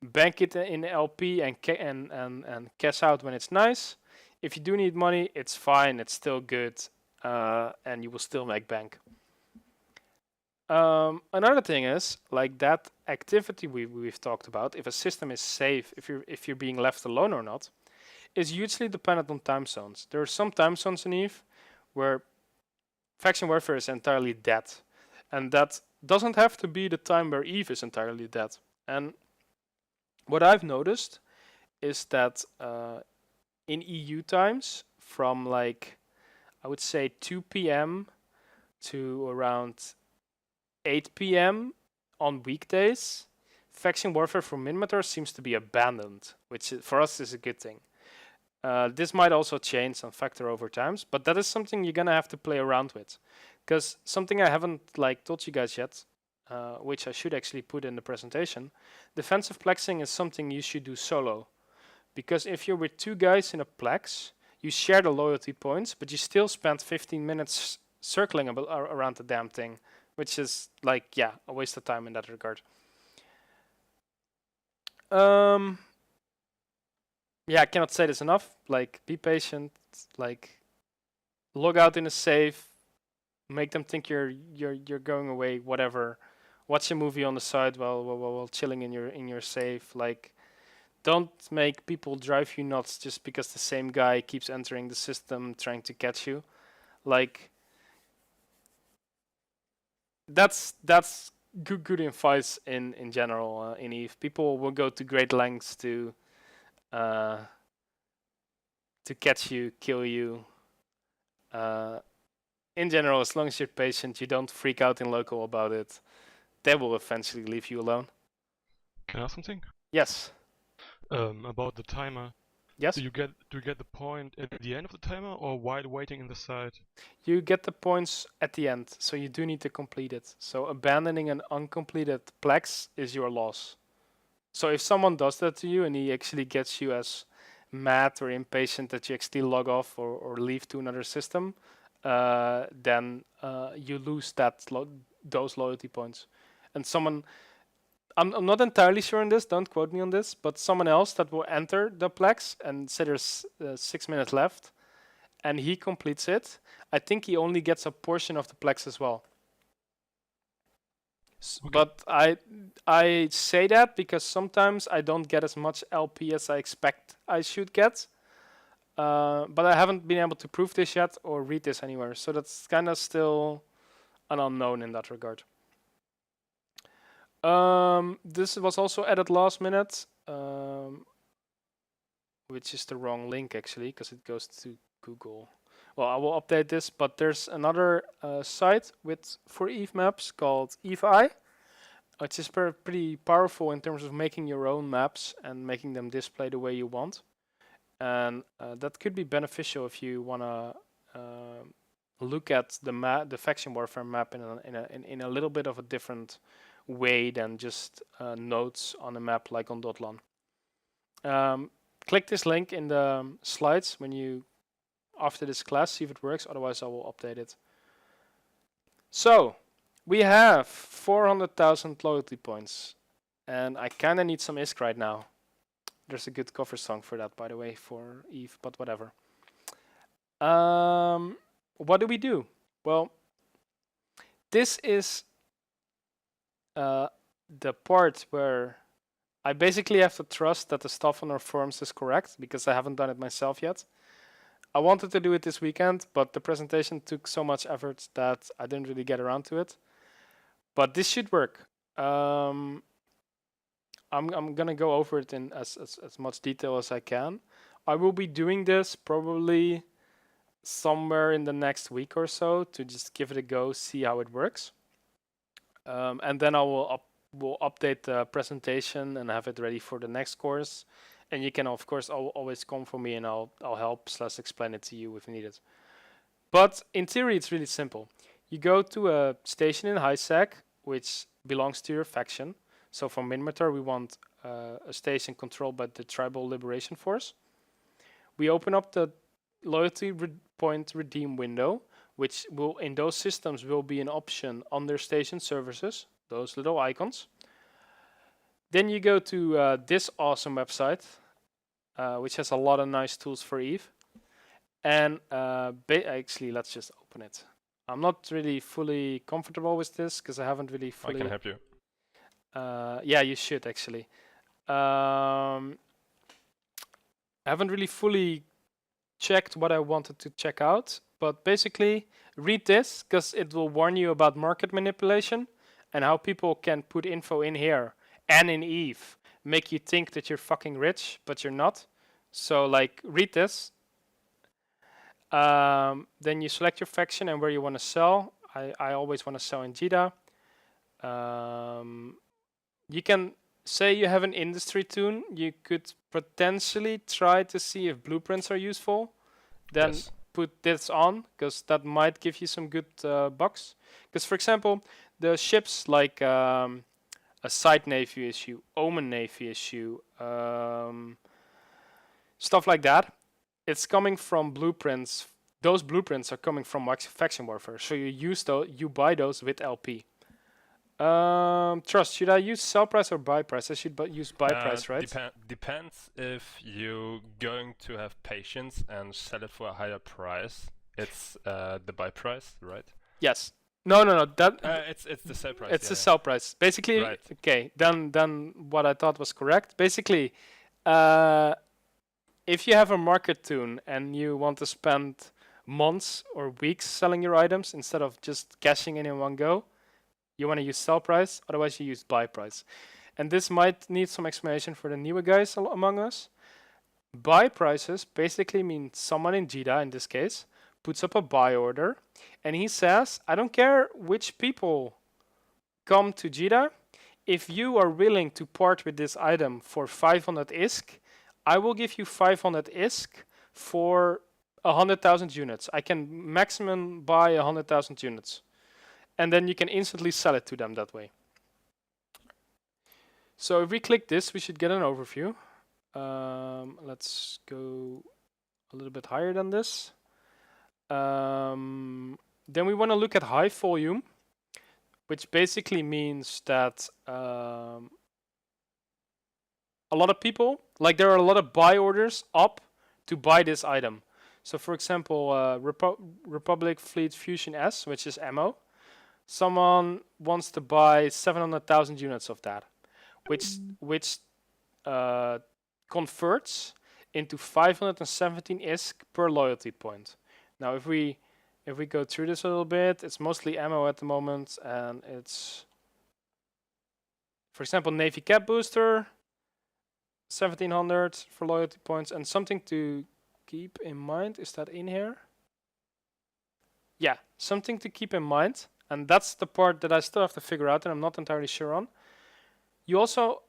bank it in LP and cash out when it's nice. If you do need money, it's fine, it's still good, and you will still make bank. Another thing is, like, that activity we've talked about, if a system is safe, if you're being left alone or not, is hugely dependent on time zones. There are some time zones in EVE where faction warfare is entirely dead, and that doesn't have to be the time where EVE is entirely dead. And what I've noticed is that in EU times, from like, I would say 2 p.m. to around 8 p.m. on weekdays, faction warfare for Minmatar seems to be abandoned, which for us is a good thing. This might also change on factor over times, but that is something you're gonna have to play around with. Because something I haven't told you guys yet, which I should actually put in the presentation, defensive plexing is something you should do solo. Because if you're with 2 guys in a plex, you share the loyalty points, but you still spend 15 minutes circling around the damn thing, which is a waste of time in that regard. I cannot say this enough. Be patient. Log out in a safe. Make them think you're going away. Whatever. Watch a movie on the side while chilling in your safe. Don't make people drive you nuts just because the same guy keeps entering the system trying to catch you. That's good advice in general in EVE. People will go to great lengths to catch you, kill you. In general, as long as you're patient, you don't freak out in local about it, they will eventually leave you alone. Can I ask something? Yes. About the timer. Yes. Do you get the point at the end of the timer or while waiting in the side? You get the points at the end, so you do need to complete it. So abandoning an uncompleted plex is your loss. So if someone does that to you and he actually gets you as mad or impatient that you actually log off or leave to another system, then you lose those loyalty points. And someone, I'm not entirely sure on this, don't quote me on this, but someone else that will enter the plex and say there's 6 minutes left and he completes it, I think he only gets a portion of the plex as well. Okay. But I say that because sometimes I don't get as much LP as I expect I should get. But I haven't been able to prove this yet or read this anywhere. So that's kind of still an unknown in that regard. This was also added last minute, which is the wrong link actually, because it goes to Google. Well, I will update this, but there's another site for EVE maps called EVE-Eye, which is pretty powerful in terms of making your own maps and making them display the way you want. And that could be beneficial if you want to look at the faction warfare map in a little bit of a different way than just nodes on a map like on Dotlan. Click this link in the slides when you after this class, see if it works, otherwise I will update it. So we have 400,000 loyalty points, and I kinda need some ISK right now. There's a good cover song for that, by the way, for Eve, but whatever. What do we do? Well, this is the part where I basically have to trust that the stuff on our forums is correct, because I haven't done it myself yet. I wanted to do it this weekend, but the presentation took so much effort that I didn't really get around to it. But this should work. I'm gonna go over it in as much detail as I can. I will be doing this probably somewhere in the next week or so to just give it a go, see how it works. And then I will update the presentation and have it ready for the next course. And you can, of course, always come for me and I'll help / explain it to you if needed. But in theory, it's really simple. You go to a station in HiSec, which belongs to your faction. So for Minmatar, we want a station controlled by the Tribal Liberation Force. We open up the loyalty point redeem window, which will in those systems will be an option under station services, those little icons. Then you go to this awesome website, which has a lot of nice tools for Eve. And actually, let's just open it. I'm not really fully comfortable with this because I haven't really fully... I can help you. Yeah, you should actually. I haven't really fully checked what I wanted to check out, but basically read this because it will warn you about market manipulation and how people can put info in here and in Eve, make you think that you're fucking rich, but you're not. So like, read this. Then you select your faction and where you want to sell. I always want to sell in Jeddah. You can say you have an industry tune. You could potentially try to see if blueprints are useful. Then Yes. put this on, because that might give you some good bucks. Because for example, the ships like a Side Navy issue, Omen Navy issue, stuff like that, it's coming from blueprints. Those blueprints are coming from Faction Warfare. So you use those, you buy those with LP. Trust, should I use sell price or buy price? I should use buy price, right? Depends if you're going to have patience and sell it for a higher price. It's the buy price, right? Yes. No. That it's the sell price. it's the sell price. Basically, Right. okay. Then what I thought was correct. Basically, if you have a market tune and you want to spend months or weeks selling your items instead of just cashing in one go, you want to use sell price. Otherwise, you use buy price. And this might need some explanation for the newer guys among us. Buy prices basically mean someone in Jeddah, in this case, puts up a buy order, and he says, I don't care which people come to Jeddah. If you are willing to part with this item for 500 ISK, I will give you 500 ISK for 100,000 units. I can maximum buy 100,000 units. And then you can instantly sell it to them that way. So if we click this, we should get an overview. Let's go a little bit higher than this. Then we want to look at high volume, which basically means that a lot of people, like there are a lot of buy orders up to buy this item. So for example, Republic Fleet Fusion S, which is ammo. Someone wants to buy 700,000 units of that, which converts into 517 ISK per loyalty point. Now, if we go through this a little bit, it's mostly ammo at the moment, and it's, for example, Navy Cap Booster, 1700 for loyalty points, and something to keep in mind. Is that in here? Yeah, something to keep in mind. And that's the part that I still have to figure out and I'm not entirely sure on. you also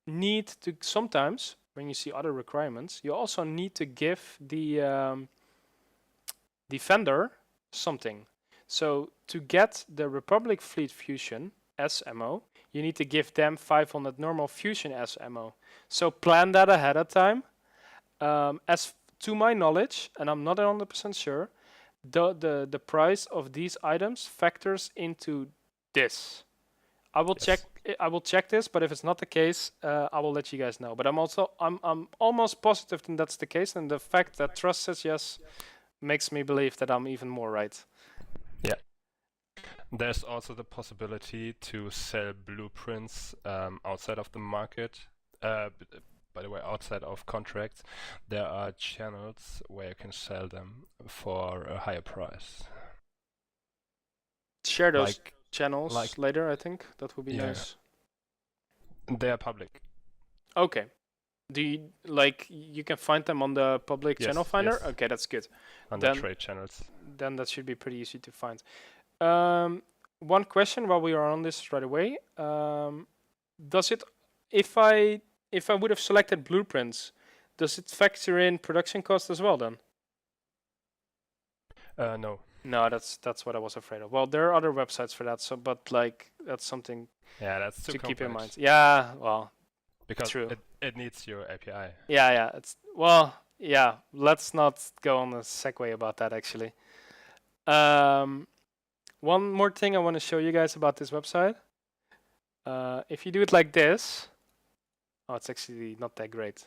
need to sometimes, when you see other requirements, you also need to give the defender something. So to get the Republic Fleet Fusion as ammo, you need to give them 500 normal Fusion as ammo. So plan that ahead of time. As to my knowledge, and I'm not 100% sure, the price of these items factors into this. I will check this, but if it's not the case, I will let you guys know. But I'm almost positive that that's the case, and the fact that Trust says yes makes me believe that I'm even more right. Yeah. There's also the possibility to sell blueprints outside of the market. By the way, outside of contracts, there are channels where you can sell them for a higher price. Share those channels later, I think. That would be nice. They are public. Okay. Do you you can find them on the public channel finder? Yes. Okay, that's good. On the trade channels. Then that should be pretty easy to find. One question while we are on this right away. Does it, if I would have selected blueprints, does it factor in production cost as well then? No. No, that's what I was afraid of. Well, there are other websites for that, so but that's something that's to complex. keep in mind. Yeah, well, because true. It needs your API. Yeah, let's not go on a segue about that actually. One more thing I want to show you guys about this website. If you do it like this, it's actually not that great.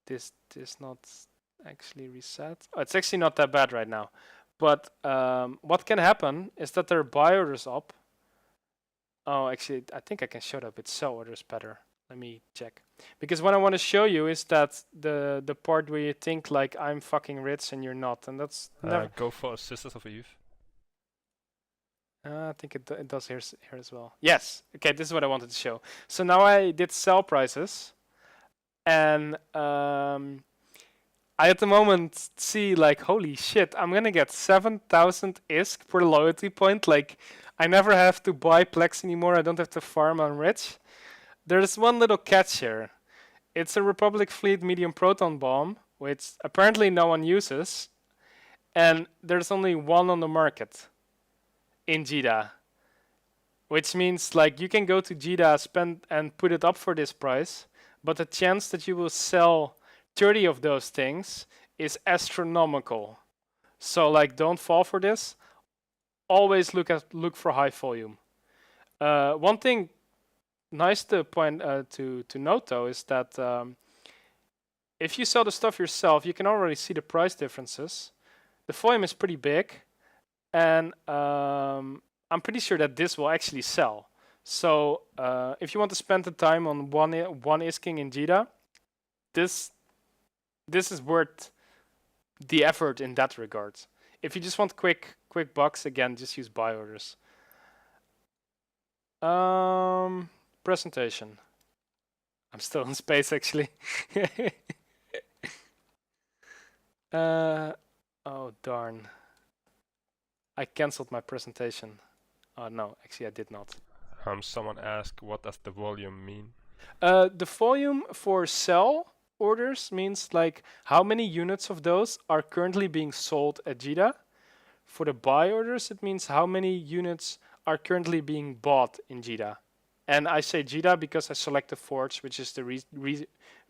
This not actually reset. It's actually not that bad right now. But what can happen is that their buy orders up. Oh, actually, I think I can show that with sell orders better. Let me check. Because what I want to show you is that the part where you think like I'm fucking rich and you're not, and that's never. Go for Sisters of Eve. I think it does here as well. Yes. Okay, this is what I wanted to show. So now I did sell prices, and I at the moment see like, holy shit, I'm gonna get 7,000 ISK per loyalty point. Like, I never have to buy plex anymore. I don't have to farm on rich. There's one little catch here. It's a Republic Fleet medium proton bomb, which apparently no one uses, and there's only one on the market in Jeddah, which means like you can go to Jeddah, spend and put it up for this price, but the chance that you will sell 30 of those things is astronomical. So like, don't fall for this. Always look for high volume. One thing nice to point to note though is that if you sell the stuff yourself, you can already see the price differences. The volume is pretty big, and I'm pretty sure that this will actually sell. So if you want to spend the time on one isking in Jeddah, this is worth the effort in that regard. If you just want quick bucks, again, just use buy orders. Presentation. I'm still in space actually. Oh darn. I cancelled my presentation. Oh no, actually I did not. Someone asked, what does the volume mean? The volume for sell orders means like how many units of those are currently being sold at Jeddah. For the buy orders, it means how many units are currently being bought in Jeddah. And I say Jeddah because I select the Forge, which is the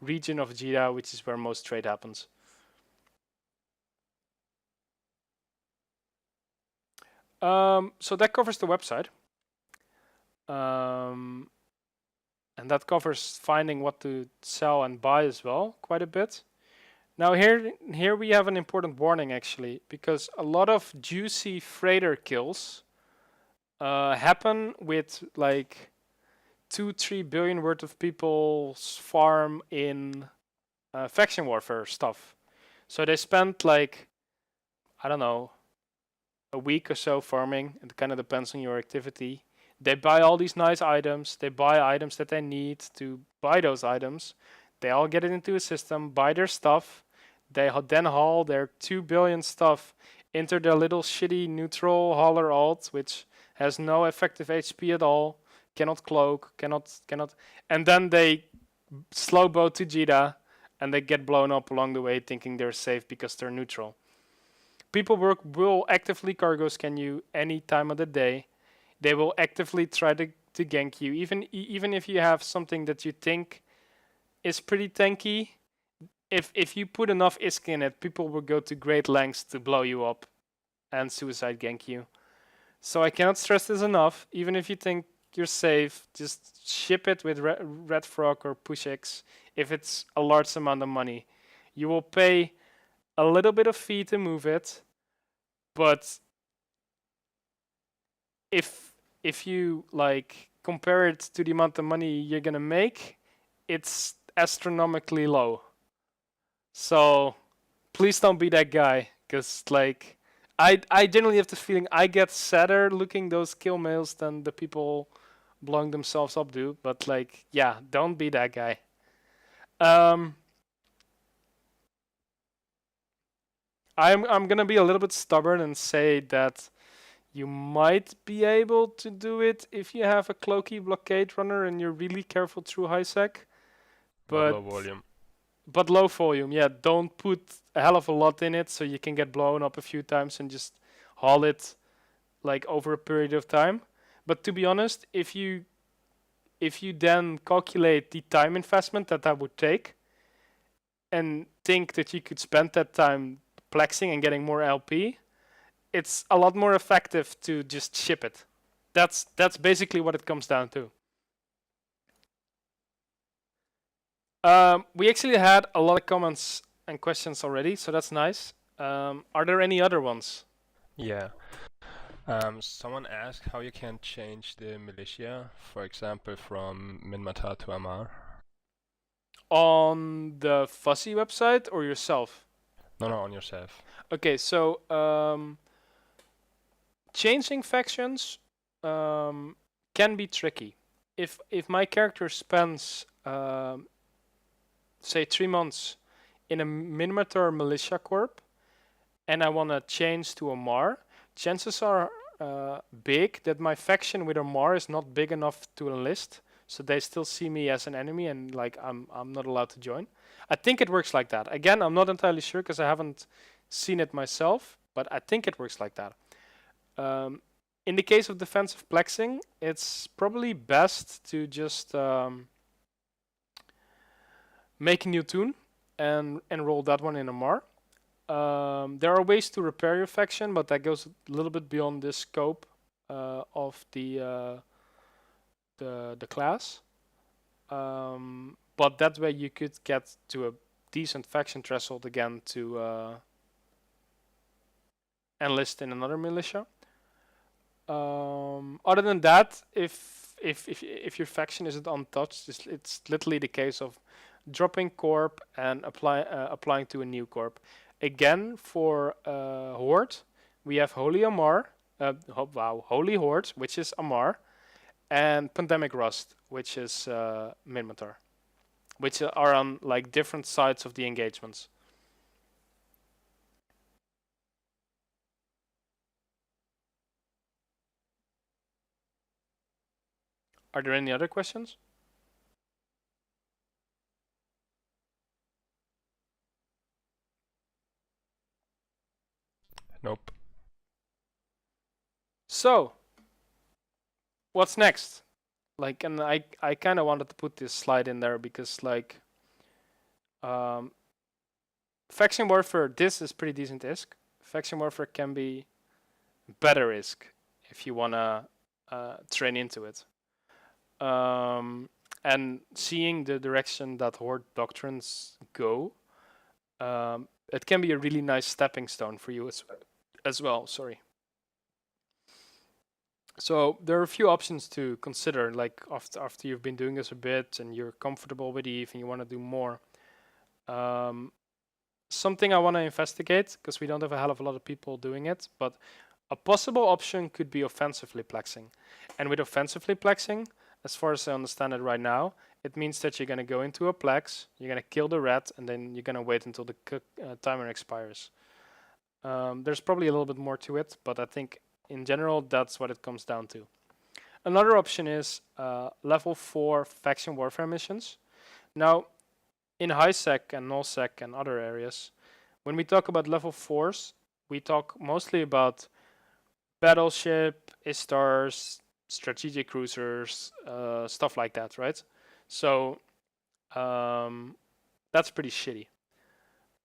region of Jeddah, which is where most trade happens. So that covers the website. And that covers finding what to sell and buy as well, quite a bit. Now here we have an important warning actually, because a lot of juicy freighter kills happen with like 2-3 billion worth of people's farm in faction warfare stuff. So they spent like, I don't know, a week or so farming. It kind of depends on your activity. They buy all these nice items. They buy items that they need to buy those items. They all get it into a system, buy their stuff. They then haul their 2 billion stuff into their little shitty neutral hauler alt, which has no effective HP at all, cannot cloak, cannot, and then they slow bow to Jita, and they get blown up along the way thinking they're safe because they're neutral. People will actively cargo scan you any time of the day. They will actively try to gank you, even if you have something that you think is pretty tanky. If you put enough ISK in it, people will go to great lengths to blow you up and suicide gank you. So I cannot stress this enough. Even if you think you're safe, just ship it with Red Frog or Push X if it's a large amount of money. You will pay a little bit of fee to move it, but if you like compare it to the amount of money you're gonna make, it's astronomically low. So please don't be that guy, because like I generally have this feeling I get sadder looking those kill mails than the people blowing themselves up do. But like, yeah, don't be that guy. I'm gonna be a little bit stubborn and say that you might be able to do it if you have a cloaky blockade runner and you're really careful through high sec. But low volume. But low volume, yeah. Don't put a hell of a lot in it so you can get blown up a few times and just haul it like over a period of time. But to be honest, if you then calculate the time investment that would take and think that you could spend that time plexing and getting more LP, it's a lot more effective to just ship it. That's basically what it comes down to. We actually had a lot of comments and questions already, so that's nice. Are there any other ones? Yeah. Someone asked how you can change the militia, for example, from Minmatar to Amar. On the Fuzzy website or yourself? No, on yourself. Okay, so changing factions can be tricky. If my character spends say 3 months in a Minmatar militia corp and I want to change to Amar, chances are big that my faction with Amar is not big enough to enlist, so they still see me as an enemy and like I'm not allowed to join. I think it works like that. Again, I'm not entirely sure because I haven't seen it myself, but I think it works like that. In the case of defensive plexing, it's probably best to just make a new tune and enroll that one in Amar. There are ways to repair your faction, but that goes a little bit beyond the scope of the class. But that way you could get to a decent faction threshold again to enlist in another militia. Other than that, if your faction isn't untouched, it's literally the case of dropping corp and applying to a new corp. Again, for Horde, we have Holy Amar, Holy Horde, which is Amar, and Pandemic Rust, which is Minmatar, which are on like different sides of the engagements. Are there any other questions? Nope. So, what's next? Like, and I kind of wanted to put this slide in there because, like, Faction Warfare, this is pretty decent ISK. Faction Warfare can be better ISK if you want to train into it. And seeing the direction that Horde doctrines go, it can be a really nice stepping stone for you as well. Sorry. So there are a few options to consider, like after you've been doing this a bit and you're comfortable with EVE and you want to do more. Something I want to investigate, because we don't have a hell of a lot of people doing it, but a possible option could be offensively plexing. And with offensively plexing, as far as I understand it right now, it means that you're going to go into a plex, you're going to kill the rat, and then you're going to wait until the timer expires. There's probably a little bit more to it, but I think in general, that's what it comes down to. Another option is level 4 faction warfare missions. Now, in high sec and null sec and other areas, when we talk about level 4s, we talk mostly about battleship, Istars, strategic cruisers, stuff like that, right? So that's pretty shitty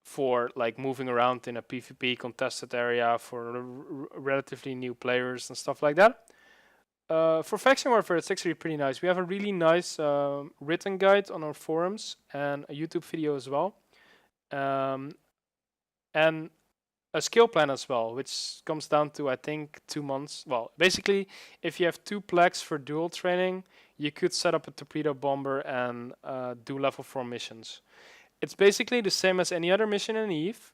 for like moving around in a PvP contested area for relatively new players and stuff like that. For Faction Warfare, it's actually pretty nice. We have a really nice written guide on our forums and a YouTube video as well. And a skill plan as well, which comes down to, I think, 2 months. Well, basically, if you have 2 plex for dual training, you could set up a torpedo bomber and do level 4 missions. It's basically the same as any other mission in EVE,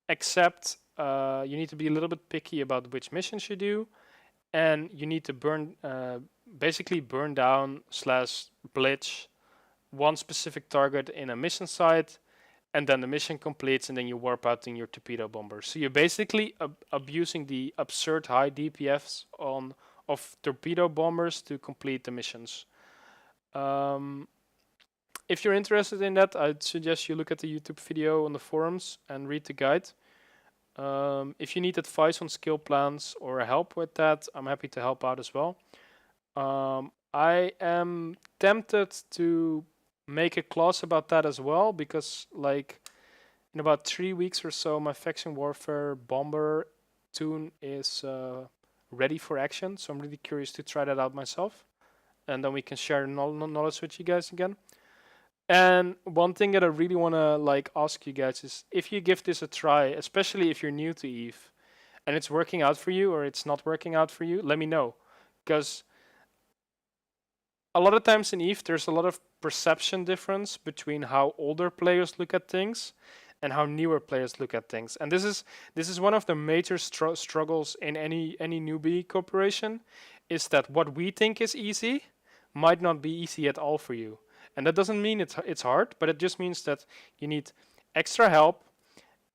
except you need to be a little bit picky about which missions you do, and you need to basically burn down / blitz one specific target in a mission site, and then the mission completes, and then you warp out in your torpedo bomber. So you're basically abusing the absurd high DPS of torpedo bombers to complete the missions. If you're interested in that, I'd suggest you look at the YouTube video on the forums and read the guide. If you need advice on skill plans or help with that, I'm happy to help out as well. I am tempted to make a class about that as well, because like in about 3 weeks or so, my Faction Warfare Bomber tune is ready for action. So I'm really curious to try that out myself, and then we can share knowledge with you guys again. And one thing that I really want to like ask you guys is, if you give this a try, especially if you're new to EVE and it's working out for you or it's not working out for you, let me know. Because a lot of times in EVE, there's a lot of perception difference between how older players look at things and how newer players look at things. And this is one of the major struggles in any newbie corporation, is that what we think is easy might not be easy at all for you. And that doesn't mean it's hard, but it just means that you need extra help,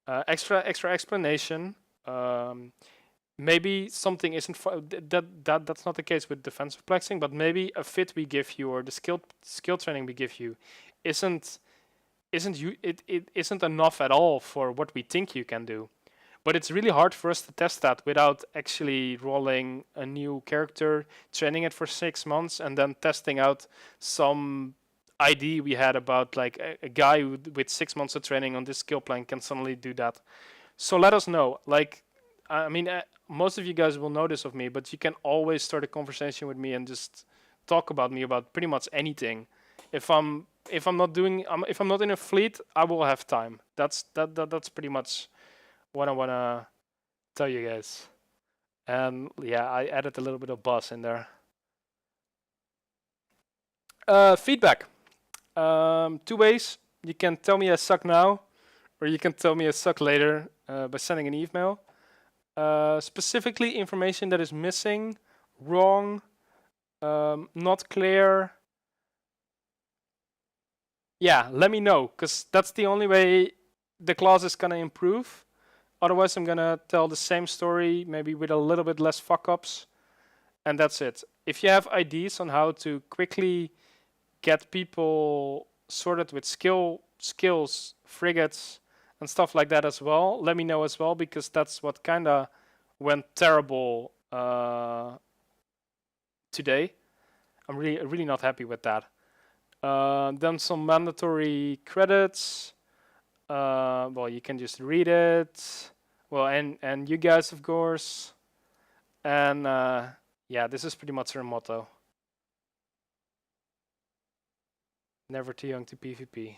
extra explanation. Maybe something isn't that's not the case with defensive plexing, but maybe a fit we give you or the skill training we give you isn't enough at all for what we think you can do. But it's really hard for us to test that without actually rolling a new character, training it for 6 months, and then testing out some idea we had about like a guy with 6 months of training on this skill plan can suddenly do that. So let us know. Like, I mean, most of you guys will know this of me, but you can always start a conversation with me and just talk about me about pretty much anything. If I'm not in a fleet, I will have time. That's pretty much what I wanna tell you guys. And yeah, I added a little bit of buzz in there. Feedback. 2 ways. You can tell me I suck now, or you can tell me I suck later by sending an email. Specifically, information that is missing, wrong, not clear. Yeah, let me know, because that's the only way the class is gonna improve. Otherwise, I'm gonna tell the same story, maybe with a little bit less fuck-ups, and that's it. If you have ideas on how to quickly get people sorted with skills, frigates, and stuff like that as well, let me know as well, because that's what kind of went terrible today. I'm really not happy with that. Then some mandatory credits. Well, you can just read it. Well, and you guys, of course. And yeah, this is pretty much our motto. Never too young to PvP.